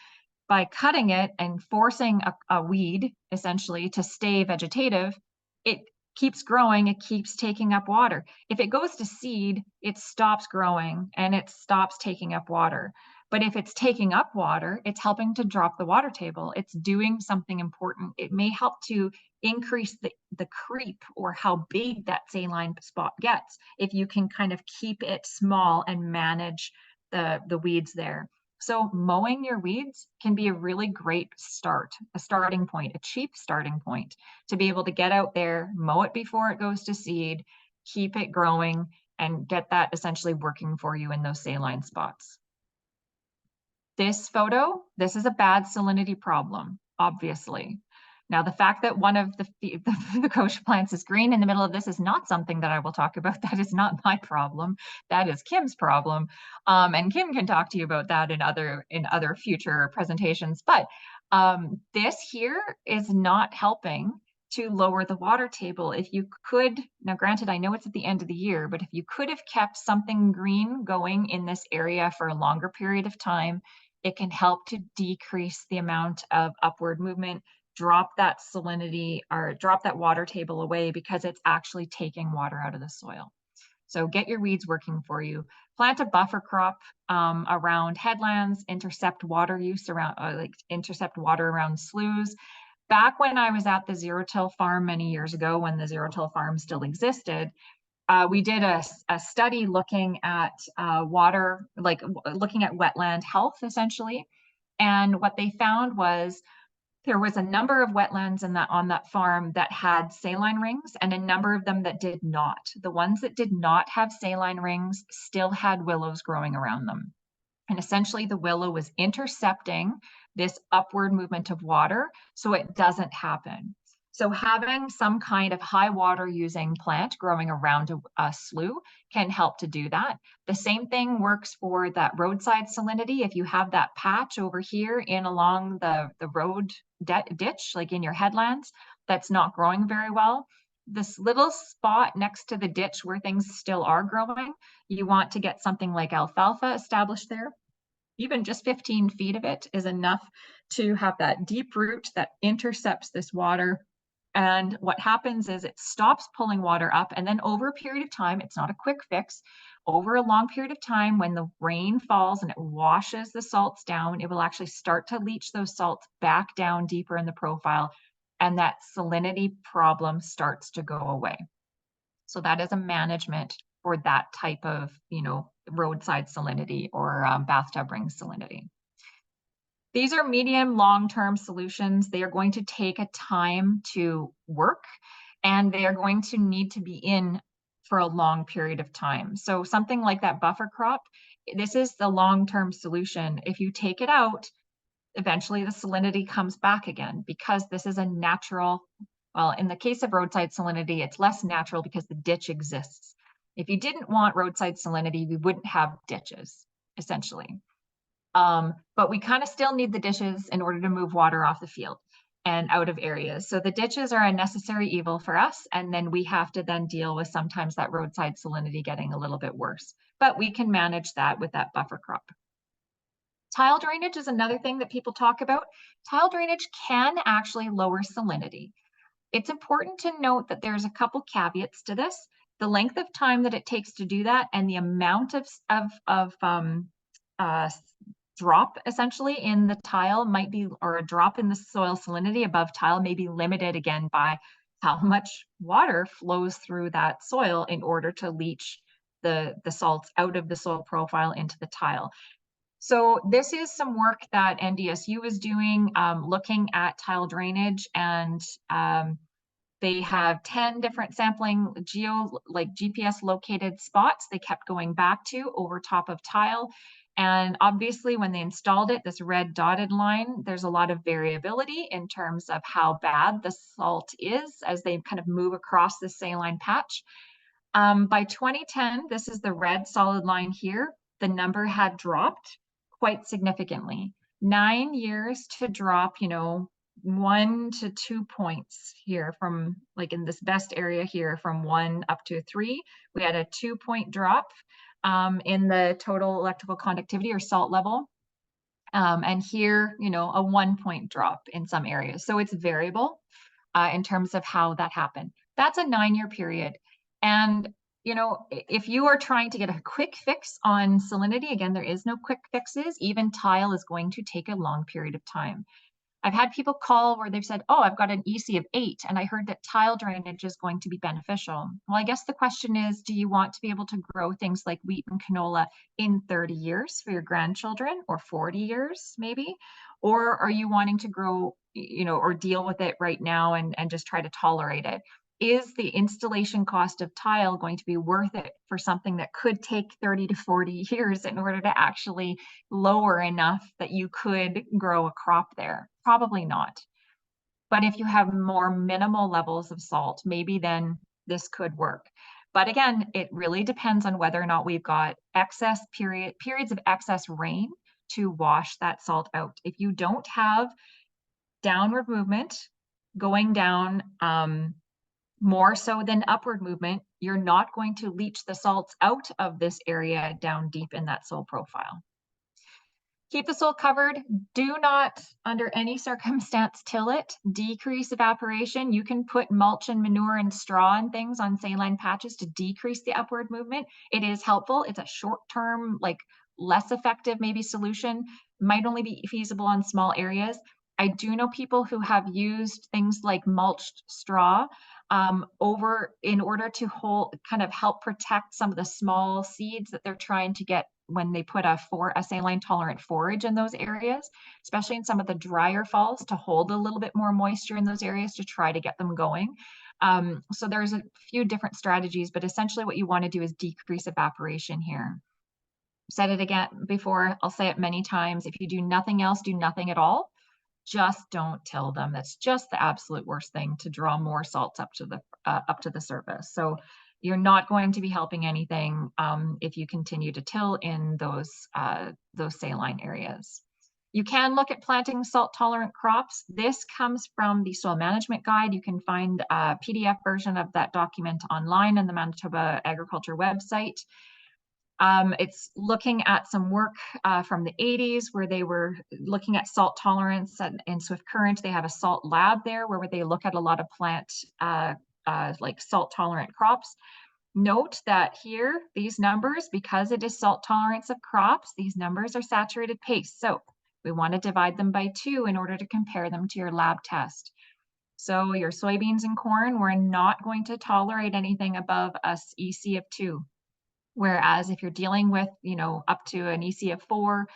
by cutting it and forcing a weed essentially to stay vegetative, it keeps growing, it keeps taking up water. If it goes to seed, it stops growing and it stops taking up water. But if it's taking up water, it's helping to drop the water table. It's doing something important. It may help to increase the creep or how big that saline spot gets if you can kind of keep it small and manage the weeds there. So mowing your weeds can be a really great start, a starting point, a cheap starting point to be able to get out there, mow it before it goes to seed, keep it growing, and get that essentially working for you in those saline spots. This photo, this is a bad salinity problem, obviously. Now, the fact that one of the kochia plants is green in the middle of this is not something that I will talk about. That is not my problem. That is Kim's problem. And Kim can talk to you about that in other future presentations. But this here is not helping to lower the water table. If you could, now granted, I know it's at the end of the year, but if you could have kept something green going in this area for a longer period of time, it can help to decrease the amount of upward movement, drop that salinity or drop that water table away because it's actually taking water out of the soil. So get your weeds working for you. Plant a buffer crop around headlands, intercept water use around, intercept water around sloughs. Back when I was at the zero-till farm many years ago, when the zero-till farm still existed, we did a study looking at water, looking at wetland health essentially. And what they found was there was a number of wetlands on that farm that had saline rings and a number of them that did not. The ones that did not have saline rings still had willows growing around them. And essentially the willow was intercepting this upward movement of water so it doesn't happen. So having some kind of high water using plant growing around a slough can help to do that. The same thing works for that roadside salinity. If you have that patch over here in along the road ditch, like in your headlands, that's not growing very well, this little spot next to the ditch where things still are growing, you want to get something like alfalfa established there. Even just 15 feet of it is enough to have that deep root that intercepts this water. And what happens is it stops pulling water up. And then over a period of time, it's not a quick fix, over a long period of time, when the rain falls and it washes the salts down, it will actually start to leach those salts back down deeper in the profile. And that salinity problem starts to go away. So that is a management for that type of, roadside salinity or bathtub ring salinity. These are medium long-term solutions. They are going to take a time to work and they are going to need to be in for a long period of time. So something like that buffer crop, this is the long-term solution. If you take it out, eventually the salinity comes back again because this is a natural, well, in the case of roadside salinity, it's less natural because the ditch exists. If you didn't want roadside salinity, we wouldn't have ditches, essentially. But we kind of still need the ditches in order to move water off the field and out of areas. So the ditches are a necessary evil for us. And then we have to then deal with sometimes that roadside salinity getting a little bit worse. But we can manage that with that buffer crop. Tile drainage is another thing that people talk about. Tile drainage can actually lower salinity. It's important to note that there's a couple caveats to this. The length of time that it takes to do that and the amount of drop essentially in the tile might be, or a drop in the soil salinity above tile may be limited again by how much water flows through that soil in order to leach the salts out of the soil profile into the tile. So this is some work that NDSU is doing, looking at tile drainage, and they have 10 different sampling GPS located spots they kept going back to over top of tile. And obviously when they installed it, this red dotted line, there's a lot of variability in terms of how bad the salt is as they kind of move across the saline patch. By 2010, this is the red solid line here, the number had dropped quite significantly. 9 years to drop, 1 to 2 points here from, like in this best area here, from 1 up to 3. We had a 2-point drop in the total electrical conductivity or salt level. And here, a 1-point drop in some areas. So it's variable in terms of how that happened. That's a 9-year period. And, if you are trying to get a quick fix on salinity, again, there is no quick fixes. Even tile is going to take a long period of time. I've had people call where they've said, oh, I've got an EC of 8, and I heard that tile drainage is going to be beneficial. Well, I guess the question is, do you want to be able to grow things like wheat and canola in 30 years for your grandchildren, or 40 years maybe? Or are you wanting to grow, or deal with it right now and just try to tolerate it? Is the installation cost of tile going to be worth it for something that could take 30 to 40 years in order to actually lower enough that you could grow a crop there? Probably not. But if you have more minimal levels of salt, maybe then this could work. But again, it really depends on whether or not we've got periods of excess rain to wash that salt out. If you don't have downward movement going down, more so than upward movement, you're not going to leach the salts out of this area down deep in that soil profile. Keep the soil covered. Do not, under any circumstance, till it. Decrease evaporation. You can put mulch and manure and straw and things on saline patches to decrease the upward movement. It is helpful. It's a short-term, less effective maybe solution. Might only be feasible on small areas. I do know people who have used things like mulched straw in order to kind of help protect some of the small seeds that they're trying to get when they put a saline tolerant forage in those areas, especially in some of the drier falls, to hold a little bit more moisture in those areas to try to get them going. So there's a few different strategies, but essentially what you want to do is decrease evaporation here. Said it again before, I'll say it many times. If you do nothing else, do nothing at all. Just don't till them. That's just the absolute worst thing, to draw more salts up to the surface. So you're not going to be helping anything if you continue to till in those saline areas. You can look at planting salt tolerant crops. This comes from the soil management guide. You can find a PDF version of that document online on the Manitoba Agriculture website. It's looking at some work from the 80s where they were looking at salt tolerance in Swift Current. They have a salt lab there where they look at a lot of plant like salt tolerant crops. Note that here, these numbers, because it is salt tolerance of crops, these numbers are saturated paste. So we want to divide them by 2 in order to compare them to your lab test. So your soybeans and corn, we're not going to tolerate anything above a EC of 2. Whereas if you're dealing with, up to an EC of 4,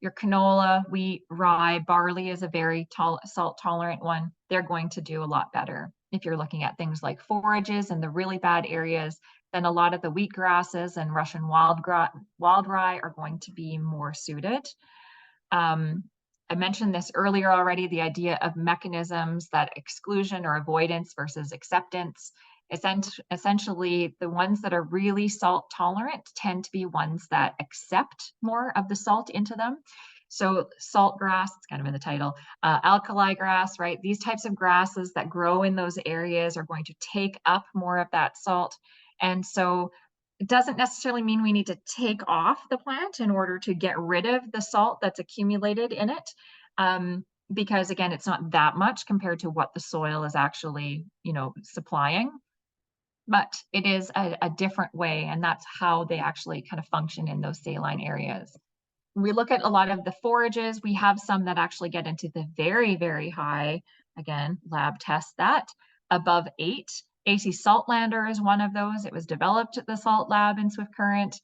your canola, wheat, rye, barley is a very salt tolerant one. They're going to do a lot better. If you're looking at things like forages in the really bad areas, then a lot of the wheat grasses and Russian wild rye are going to be more suited. I mentioned this earlier already, the idea of mechanisms, that exclusion or avoidance versus acceptance. Essentially, the ones that are really salt tolerant tend to be ones that accept more of the salt into them. So salt grass, it's kind of in the title, alkali grass, right? These types of grasses that grow in those areas are going to take up more of that salt. And so it doesn't necessarily mean we need to take off the plant in order to get rid of the salt that's accumulated in it. Because again, it's not that much compared to what the soil is actually, supplying. But it is a different way, and that's how they actually kind of function in those saline areas. We look at a lot of the forages. We have some that actually get into the very, very high, again, lab test that, above 8. AC Saltlander is one of those. It was developed at the Salt Lab in Swift Current,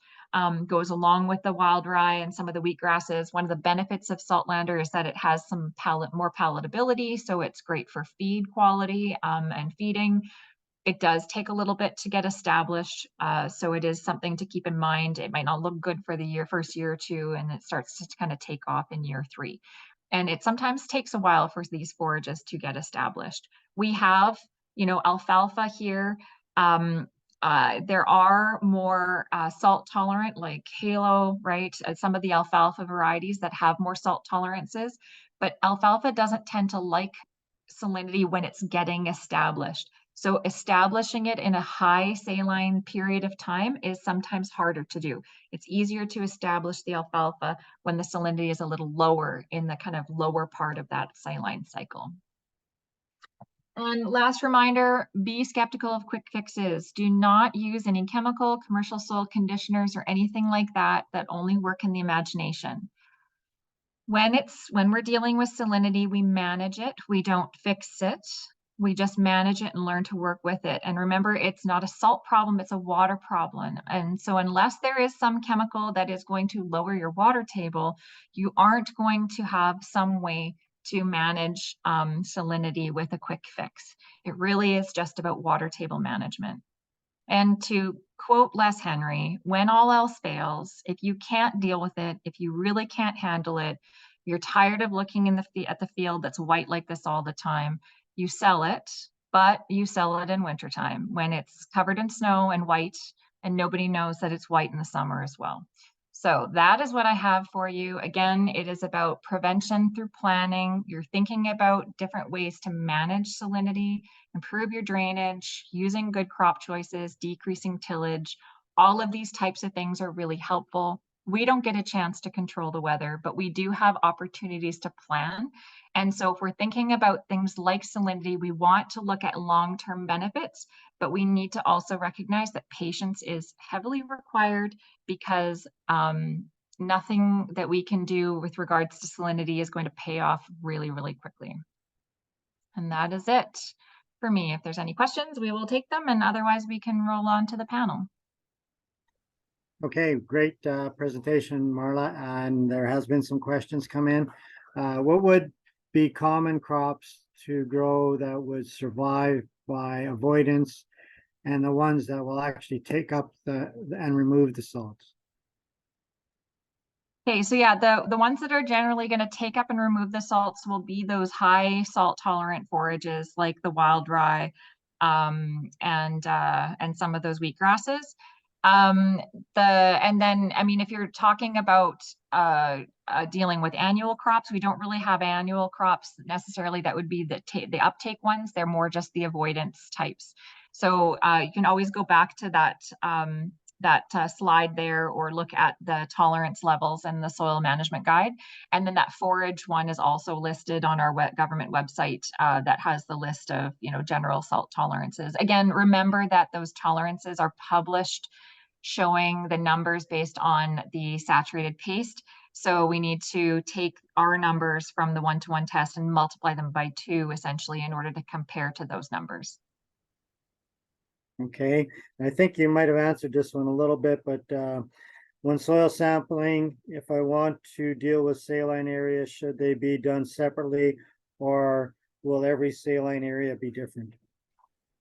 goes along with the wild rye and some of the wheat grasses. One of the benefits of Saltlander is that it has some more palatability, so it's great for feed quality and feeding. It does take a little bit to get established, so it is something to keep in mind. It might not look good for the first year or 2, and it starts to kind of take off in year 3. And it sometimes takes a while for these forages to get established. We have, alfalfa here. there are more salt tolerant, like Halo, right? Some of the alfalfa varieties that have more salt tolerances, but alfalfa doesn't tend to like salinity when it's getting established. So establishing it in a high saline period of time is sometimes harder to do. It's easier to establish the alfalfa when the salinity is a little lower in the kind of lower part of that saline cycle. And last reminder, be skeptical of quick fixes. Do not use any chemical, commercial soil conditioners, or anything like that that only work in the imagination. When we're dealing with salinity, we manage it. We don't fix it. We just manage it and learn to work with it. And remember, it's not a salt problem, it's a water problem. And so unless there is some chemical that is going to lower your water table, you aren't going to have some way to manage salinity with a quick fix. It really is just about water table management. And to quote Les Henry, when all else fails, if you can't deal with it, if you really can't handle it, you're tired of looking at the field that's white like this all the time, you sell it, but you sell it in wintertime when it's covered in snow and white and nobody knows that it's white in the summer as well. So that is what I have for you. Again, it is about prevention through planning. You're thinking about different ways to manage salinity, improve your drainage, using good crop choices, decreasing tillage. All of these types of things are really helpful. We don't get a chance to control the weather, but we do have opportunities to plan. And so if we're thinking about things like salinity, we want to look at long-term benefits, but we need to also recognize that patience is heavily required because nothing that we can do with regards to salinity is going to pay off really, really quickly. And that is it for me. If there's any questions, we will take them, and otherwise we can roll on to the panel. Okay, great presentation, Marla. And there has been some questions come in. What would be common crops to grow that would survive by avoidance, and the ones that will actually take up and remove the salts? Okay, so yeah, the ones that are generally going to take up and remove the salts will be those high salt tolerant forages like the wild rye and some of those wheat grasses. And then, I mean, if you're talking about dealing with annual crops, we don't really have annual crops necessarily that would be the uptake ones. They're more just the avoidance types. So you can always go back to that slide there, or look at the tolerance levels and the soil management guide. And then that forage one is also listed on our government website that has the list of, general salt tolerances. Again, remember that those tolerances are published showing the numbers based on the saturated paste. So we need to take our numbers from the one-to-one test and multiply them by 2 essentially in order to compare to those numbers. Okay, I think you might have answered this one a little bit, but when soil sampling, if I want to deal with saline areas, should they be done separately, or will every saline area be different?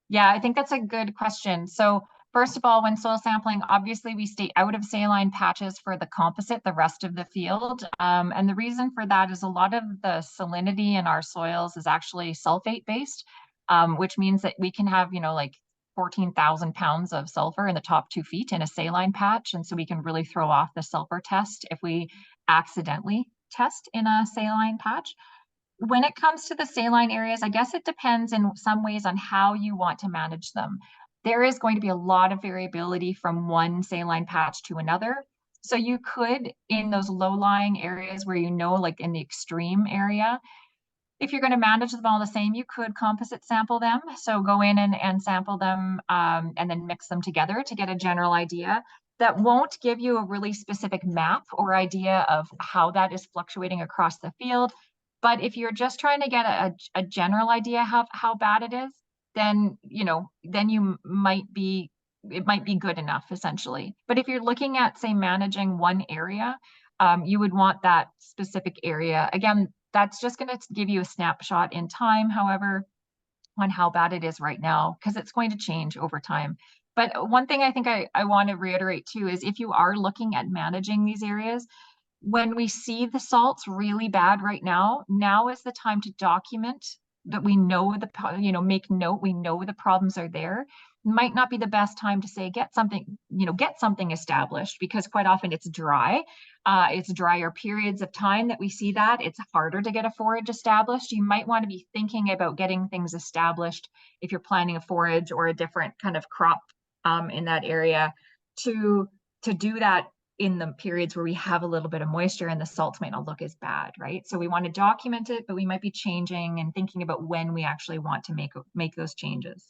Yeah, I think that's a good question. So first of all, when soil sampling, obviously we stay out of saline patches for the composite, the rest of the field. And the reason for that is a lot of the salinity in our soils is actually sulfate based, which means that we can have, like 14,000 pounds of sulfur in the top 2 feet in a saline patch. And so we can really throw off the sulfur test if we accidentally test in a saline patch. When it comes to the saline areas, I guess it depends in some ways on how you want to manage them. There is going to be a lot of variability from one saline patch to another. So you could, in those low-lying areas where like in the extreme area, if you're going to manage them all the same, you could composite sample them. So go in and sample them and then mix them together to get a general idea. That won't give you a really specific map or idea of how that is fluctuating across the field. But if you're just trying to get a general idea of how bad it is, then it might be good enough essentially. But if you're looking at, say, managing one area, you would want that specific area. Again, that's just going to give you a snapshot in time, however, on how bad it is right now, because it's going to change over time. But one thing I think I want to reiterate too is if you are looking at managing these areas, when we see the salts really bad right now is the time to document that we know make note, we know the problems are there. might not be the best time to say get something established, because quite often it's dry. It's drier periods of time that we see that. It's harder to get a forage established. You might want to be thinking about getting things established if you're planting a forage or a different kind of crop in that area, to do that in the periods where we have a little bit of moisture and the salts might not look as bad, right? So we want to document it, but we might be changing and thinking about when we actually want to make those changes.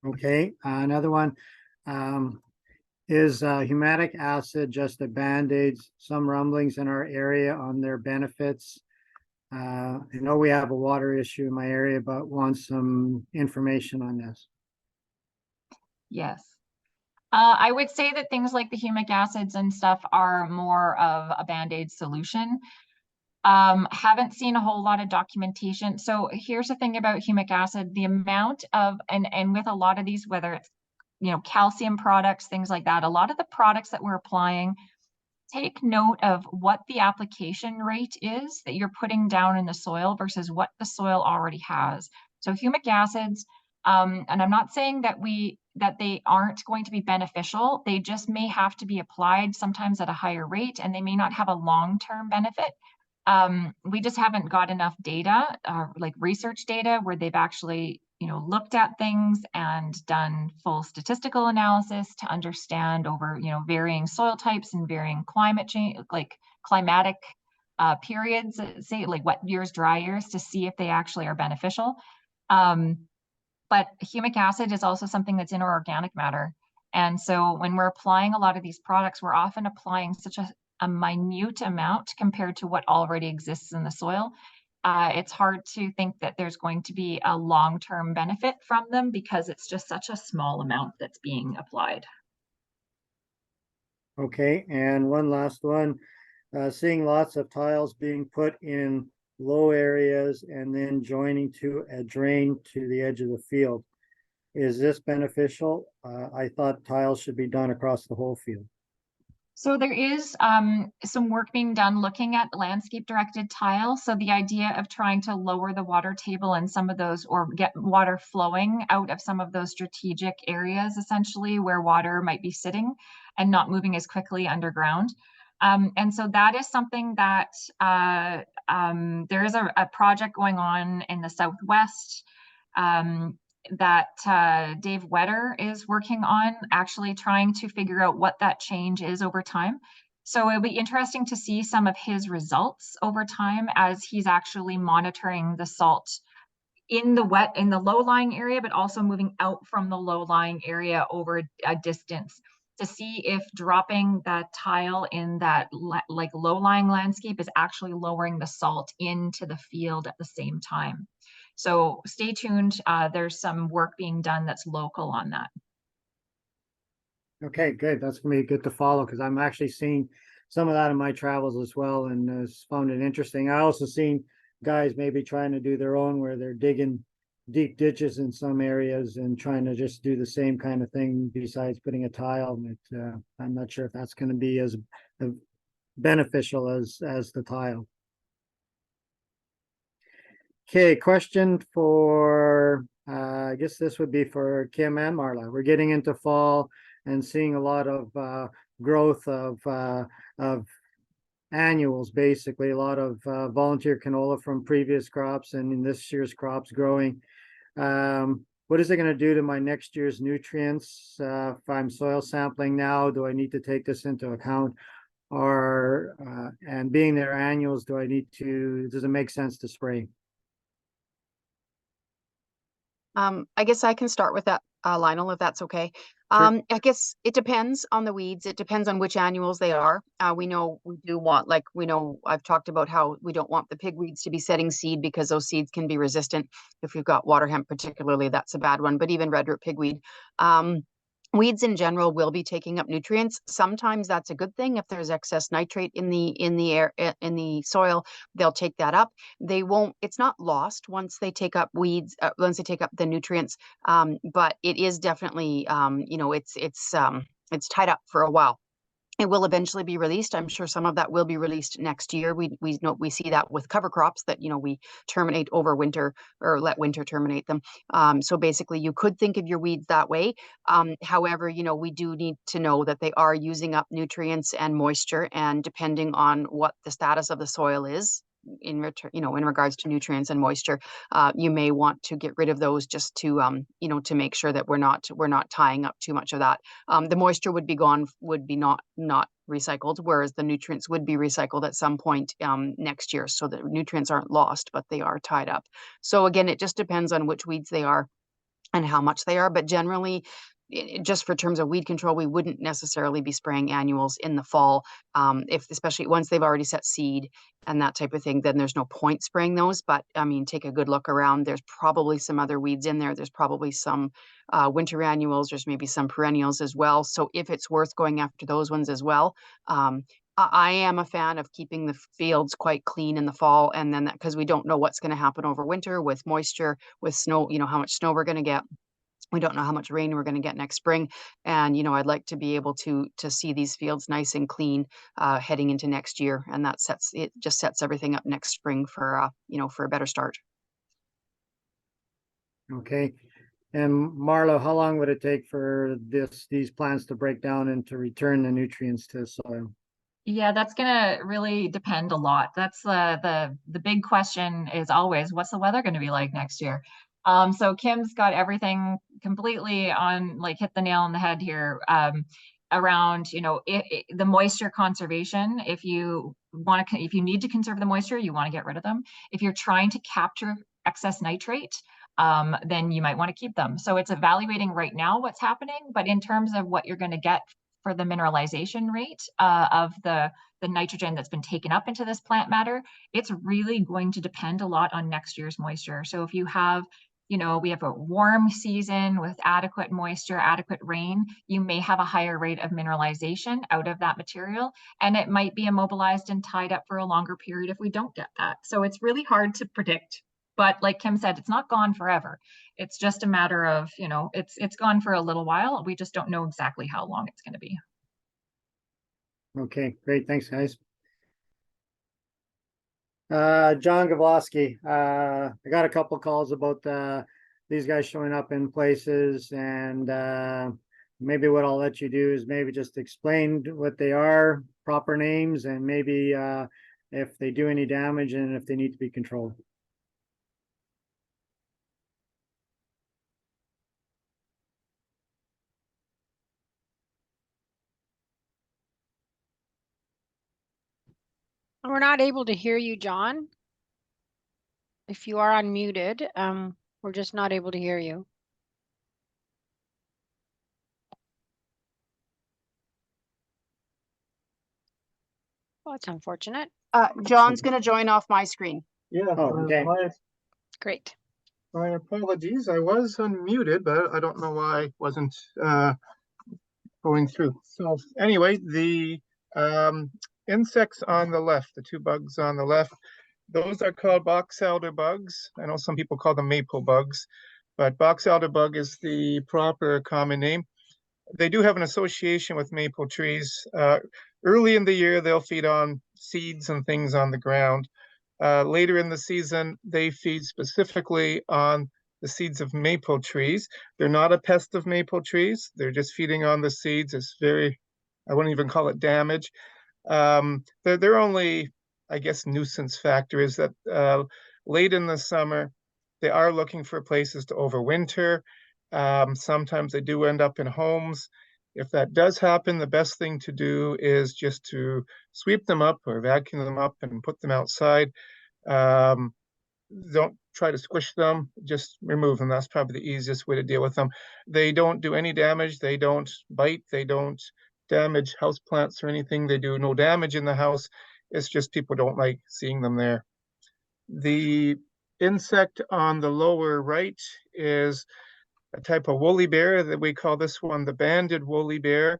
Okay, another one. Is humic acid just a Band-Aid? Some rumblings in our area on their benefits. I know we have a water issue in my area, but want some information on this. Yes. I would say that things like the humic acids and stuff are more of a Band-Aid solution. Haven't seen a whole lot of documentation. So here's the thing about humic acid, the amount of, and with a lot of these, whether it's, calcium products, things like that, a lot of the products that we're applying, take note of what the application rate is that you're putting down in the soil versus what the soil already has. So humic acids, and I'm not saying that they aren't going to be beneficial. They just may have to be applied sometimes at a higher rate, and they may not have a long-term benefit. We just haven't got enough data, like research data, where they've actually, looked at things and done full statistical analysis to understand over, varying soil types and varying climate change, like climatic periods, say like wet years, dry years, to see if they actually are beneficial. But humic acid is also something that's in our organic matter. And so when we're applying a lot of these products, we're often applying such a minute amount compared to what already exists in the soil. It's hard to think that there's going to be a long-term benefit from them because it's just such a small amount that's being applied. Okay, and one last one. Seeing lots of tiles being put in low areas and then joining to a drain to the edge of the field. Is this beneficial? I thought tiles should be done across the whole field. So there is some work being done looking at landscape directed tile. So the idea of trying to lower the water table in some of those, or get water flowing out of some of those strategic areas, essentially where water might be sitting and not moving as quickly underground. And so that is something that there is a project going on in the Southwest that Dave Wetter is working on, actually trying to figure out what that change is over time. So it'll be interesting to see some of his results over time as he's actually monitoring the salt in the low-lying area, but also moving out from the low-lying area over a distance to see if dropping that tile in that like low-lying landscape is actually lowering the salt into the field at the same time. So stay tuned. There's some work being done that's local on that. Okay, good. That's gonna be good to follow because I'm actually seeing some of that in my travels as well, and found it interesting. I also seen guys maybe trying to do their own where they're digging deep ditches in some areas and trying to just do the same kind of thing besides putting a tile. I'm not sure if that's going to be as beneficial as the tile. Okay, question for I guess this would be for Kim and Marla. We're getting into fall and seeing a lot of growth of annuals, basically a lot of volunteer canola from previous crops and in this year's crops growing. What is it going to do to my next year's nutrients? If I'm soil sampling now, do I need to take this into account? Or and being their annuals, does it make sense to spray? I guess I can start with that, Lionel, if that's okay. Sure. I guess it depends on the weeds. It depends on which annuals they are. We know we do want, I've talked about how we don't want the pigweeds to be setting seed because those seeds can be resistant. If you've got water hemp particularly, that's a bad one, but even red root pigweed. Weeds in general will be taking up nutrients. Sometimes that's a good thing. If there's excess nitrate in the air, in the soil, they'll take that up. They won't, it's not lost once they take up weeds, once they take up the nutrients. But it is definitely, it's tied up for a while. It will eventually be released. I'm sure some of that will be released next year. We know we see that with cover crops that we terminate over winter or let winter terminate them. So basically, you could think of your weeds that way. However, we do need to know that they are using up nutrients and moisture, and depending on what the status of the soil is in return, in regards to nutrients and moisture, you may want to get rid of those just to to make sure that we're not tying up too much of that. The moisture would be gone, would be not recycled, whereas the nutrients would be recycled at some point next year. So the nutrients aren't lost, but they are tied up. So again, it just depends on which weeds they are and how much they are. But generally, just for terms of weed control, we wouldn't necessarily be spraying annuals in the fall. If especially once they've already set seed and that type of thing, then there's no point spraying those. But I mean, take a good look around. There's probably some other weeds in there. There's probably some winter annuals. There's maybe some perennials as well. So if it's worth going after those ones as well, I am a fan of keeping the fields quite clean in the fall, and then because we don't know what's going to happen over winter with moisture, with snow, how much snow we're going to get. We don't know how much rain we're going to get next spring. And, I'd like to be able to see these fields nice and clean heading into next year. And it just sets everything up next spring for, for a better start. Okay. And Marlo, how long would it take for these plants to break down and to return the nutrients to the soil? Yeah, that's gonna really depend a lot. That's the big question is always, what's the weather going to be like next year? So Kim's got everything completely on, like, hit the nail on the head here, around, the moisture conservation. If you need to conserve the moisture, you want to get rid of them. If you're trying to capture excess nitrate, then you might want to keep them. So it's evaluating right now what's happening, but in terms of what you're going to get for the mineralization rate of the nitrogen that's been taken up into this plant matter, it's really going to depend a lot on next year's moisture. So if you have, we have a warm season with adequate moisture, adequate rain, you may have a higher rate of mineralization out of that material, and it might be immobilized and tied up for a longer period if we don't get that. So it's really hard to predict. But like Kim said, it's not gone forever. It's just a matter of, it's gone for a little while. We just don't know exactly how long it's going to be. Okay, great. Thanks, guys. John Gavloski, I got a couple calls about these guys showing up in places, and maybe what I'll let you do is maybe just explain what they are, proper names, and maybe if they do any damage and if they need to be controlled. We're not able to hear you, John. If you are unmuted, we're just not able to hear you. Well, that's unfortunate. John's going to join off my screen. Yeah. okay. Great. My apologies. I was unmuted, but I don't know why I wasn't going through. So anyway, the insects on the left, the two bugs on the left, those are called box elder bugs. I know some people call them maple bugs, but box elder bug is the proper common name. They do have an association with maple trees. Early in the year, they'll feed on seeds and things on the ground. Later in the season, they feed specifically on the seeds of maple trees. They're not a pest of maple trees. They're just feeding on the seeds. It's I wouldn't even call it damage. Their only, I guess, nuisance factor is that late in the summer, they are looking for places to overwinter. Sometimes they do end up in homes. If that does happen, the best thing to do is just to sweep them up or vacuum them up and put them outside. Don't try to squish them, just remove them. That's probably the easiest way to deal with them. They don't do any damage. They don't bite. They don't damage houseplants or anything. They do no damage in the house. It's just people don't like seeing them there. The insect on the lower right is a type of woolly bear that we call this one the banded woolly bear.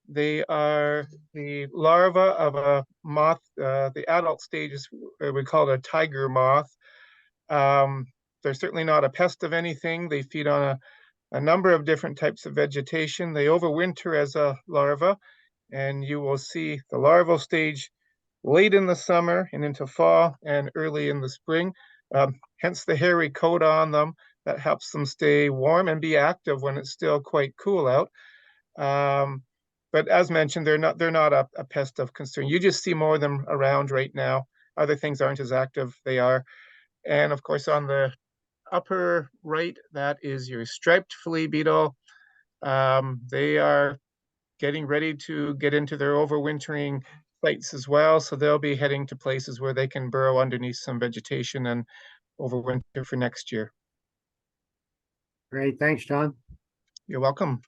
They are the larva of a moth. The adult stage is we call it a tiger moth. They're certainly not a pest of anything. They feed on a number of different types of vegetation. They overwinter as a larva, and you will see the larval stage late in the summer and into fall and early in the spring. Hence the hairy coat on them that helps them stay warm and be active when it's still quite cool out. But as mentioned, they're not a pest of concern. You just see more of them around right now. Other things aren't as active. They are. And of course, on the upper right, that is your striped flea beetle. They are getting ready to get into their overwintering sites as well. So they'll be heading to places where they can burrow underneath some vegetation and overwinter for next year. Great, thanks, John. You're welcome.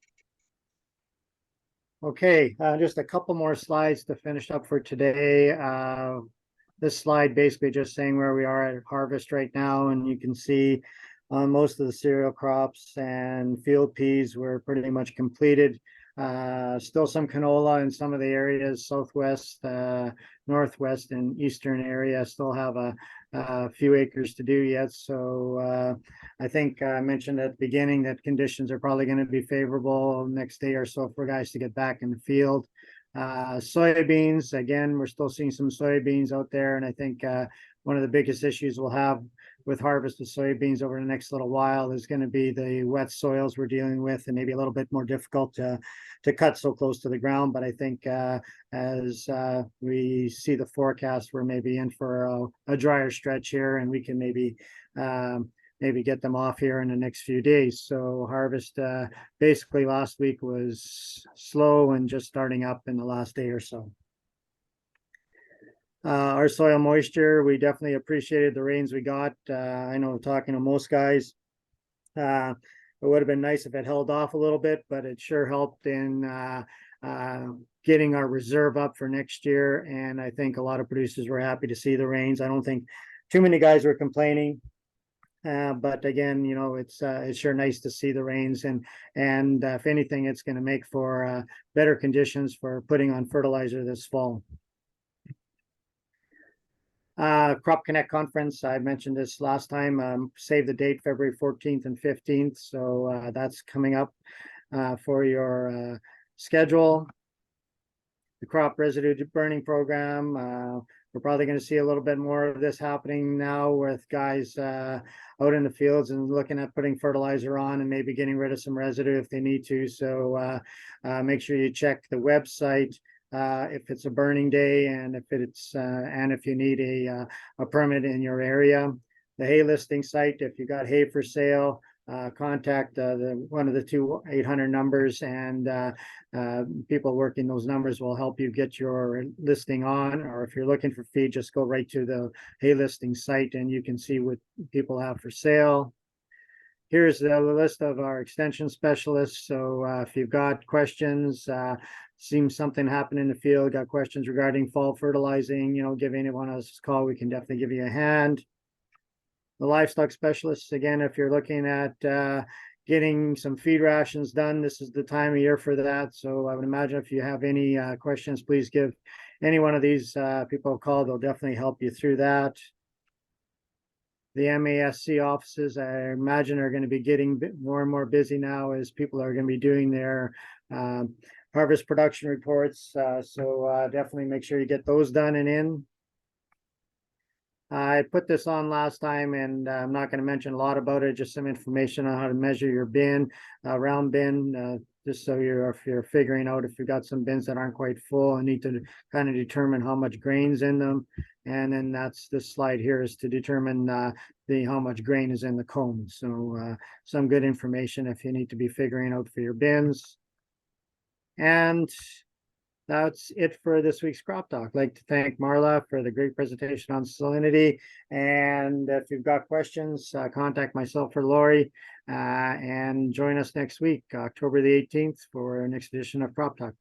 Okay, just a couple more slides to finish up for today. This slide basically just saying where we are at harvest right now, and you can see most of the cereal crops and field peas were pretty much completed. Still some canola in some of the areas, southwest, northwest, and eastern area still have a few acres to do yet. So I think I mentioned at the beginning that conditions are probably going to be favorable next day or so for guys to get back in the field. Soybeans, again, we're still seeing some soybeans out there, and I think one of the biggest issues we'll have with harvest of soybeans over the next little while is going to be the wet soils we're dealing with, and maybe a little bit more difficult to cut so close to the ground. But I think as we see the forecast, we're maybe in for a drier stretch here, and we can maybe get them off here in the next few days. So harvest basically last week was slow and just starting up in the last day or so. Our soil moisture, we definitely appreciated the rains we got. I know talking to most guys, it would have been nice if it held off a little bit, but it sure helped in getting our reserve up for next year. And I think a lot of producers were happy to see the rains. I don't think too many guys were complaining. But again, you know, it's sure nice to see the rains, and if anything, it's going to make for better conditions for putting on fertilizer this fall. Crop Connect conference, I mentioned this last time, save the date, February 14th and 15th. So that's coming up for your schedule. The crop residue burning program, we're probably going to see a little bit more of this happening now with guys out in the fields and looking at putting fertilizer on and maybe getting rid of some residue if they need to. So make sure you check the website if it's a burning day, and if you need a permit in your area. The hay listing site, if you got hay for sale, contact one of the 2-800 numbers, and people working those numbers will help you get your listing on. Or if you're looking for feed, just go right to the hay listing site and you can see what people have for sale. Here's the list of our extension specialists. So if you've got questions, seems something happened in the field, got questions regarding fall fertilizing, you know, give any one of us a call. We can definitely give you a hand. The livestock specialists, again, if you're looking at getting some feed rations done, this is the time of year for that. So I would imagine if you have any questions, please give any one of these people a call. They'll definitely help you through that. The MASC offices, I imagine, are going to be getting more and more busy now as people are going to be doing their harvest production reports. So definitely make sure you get those done and in. I put this on last time, and I'm not going to mention a lot about it, just some information on how to measure your bin, round bin, just so if you're figuring out if you've got some bins that aren't quite full and need to kind of determine how much grain's in them. And then that's this slide here is to determine how much grain is in the cone. So some good information if you need to be figuring out for your bins. And that's it for this week's Crop Talk. I'd like to thank Marla for the great presentation on salinity. And if you've got questions, contact myself or Lori, and join us next week, October the 18th, for our next edition of Crop Talk.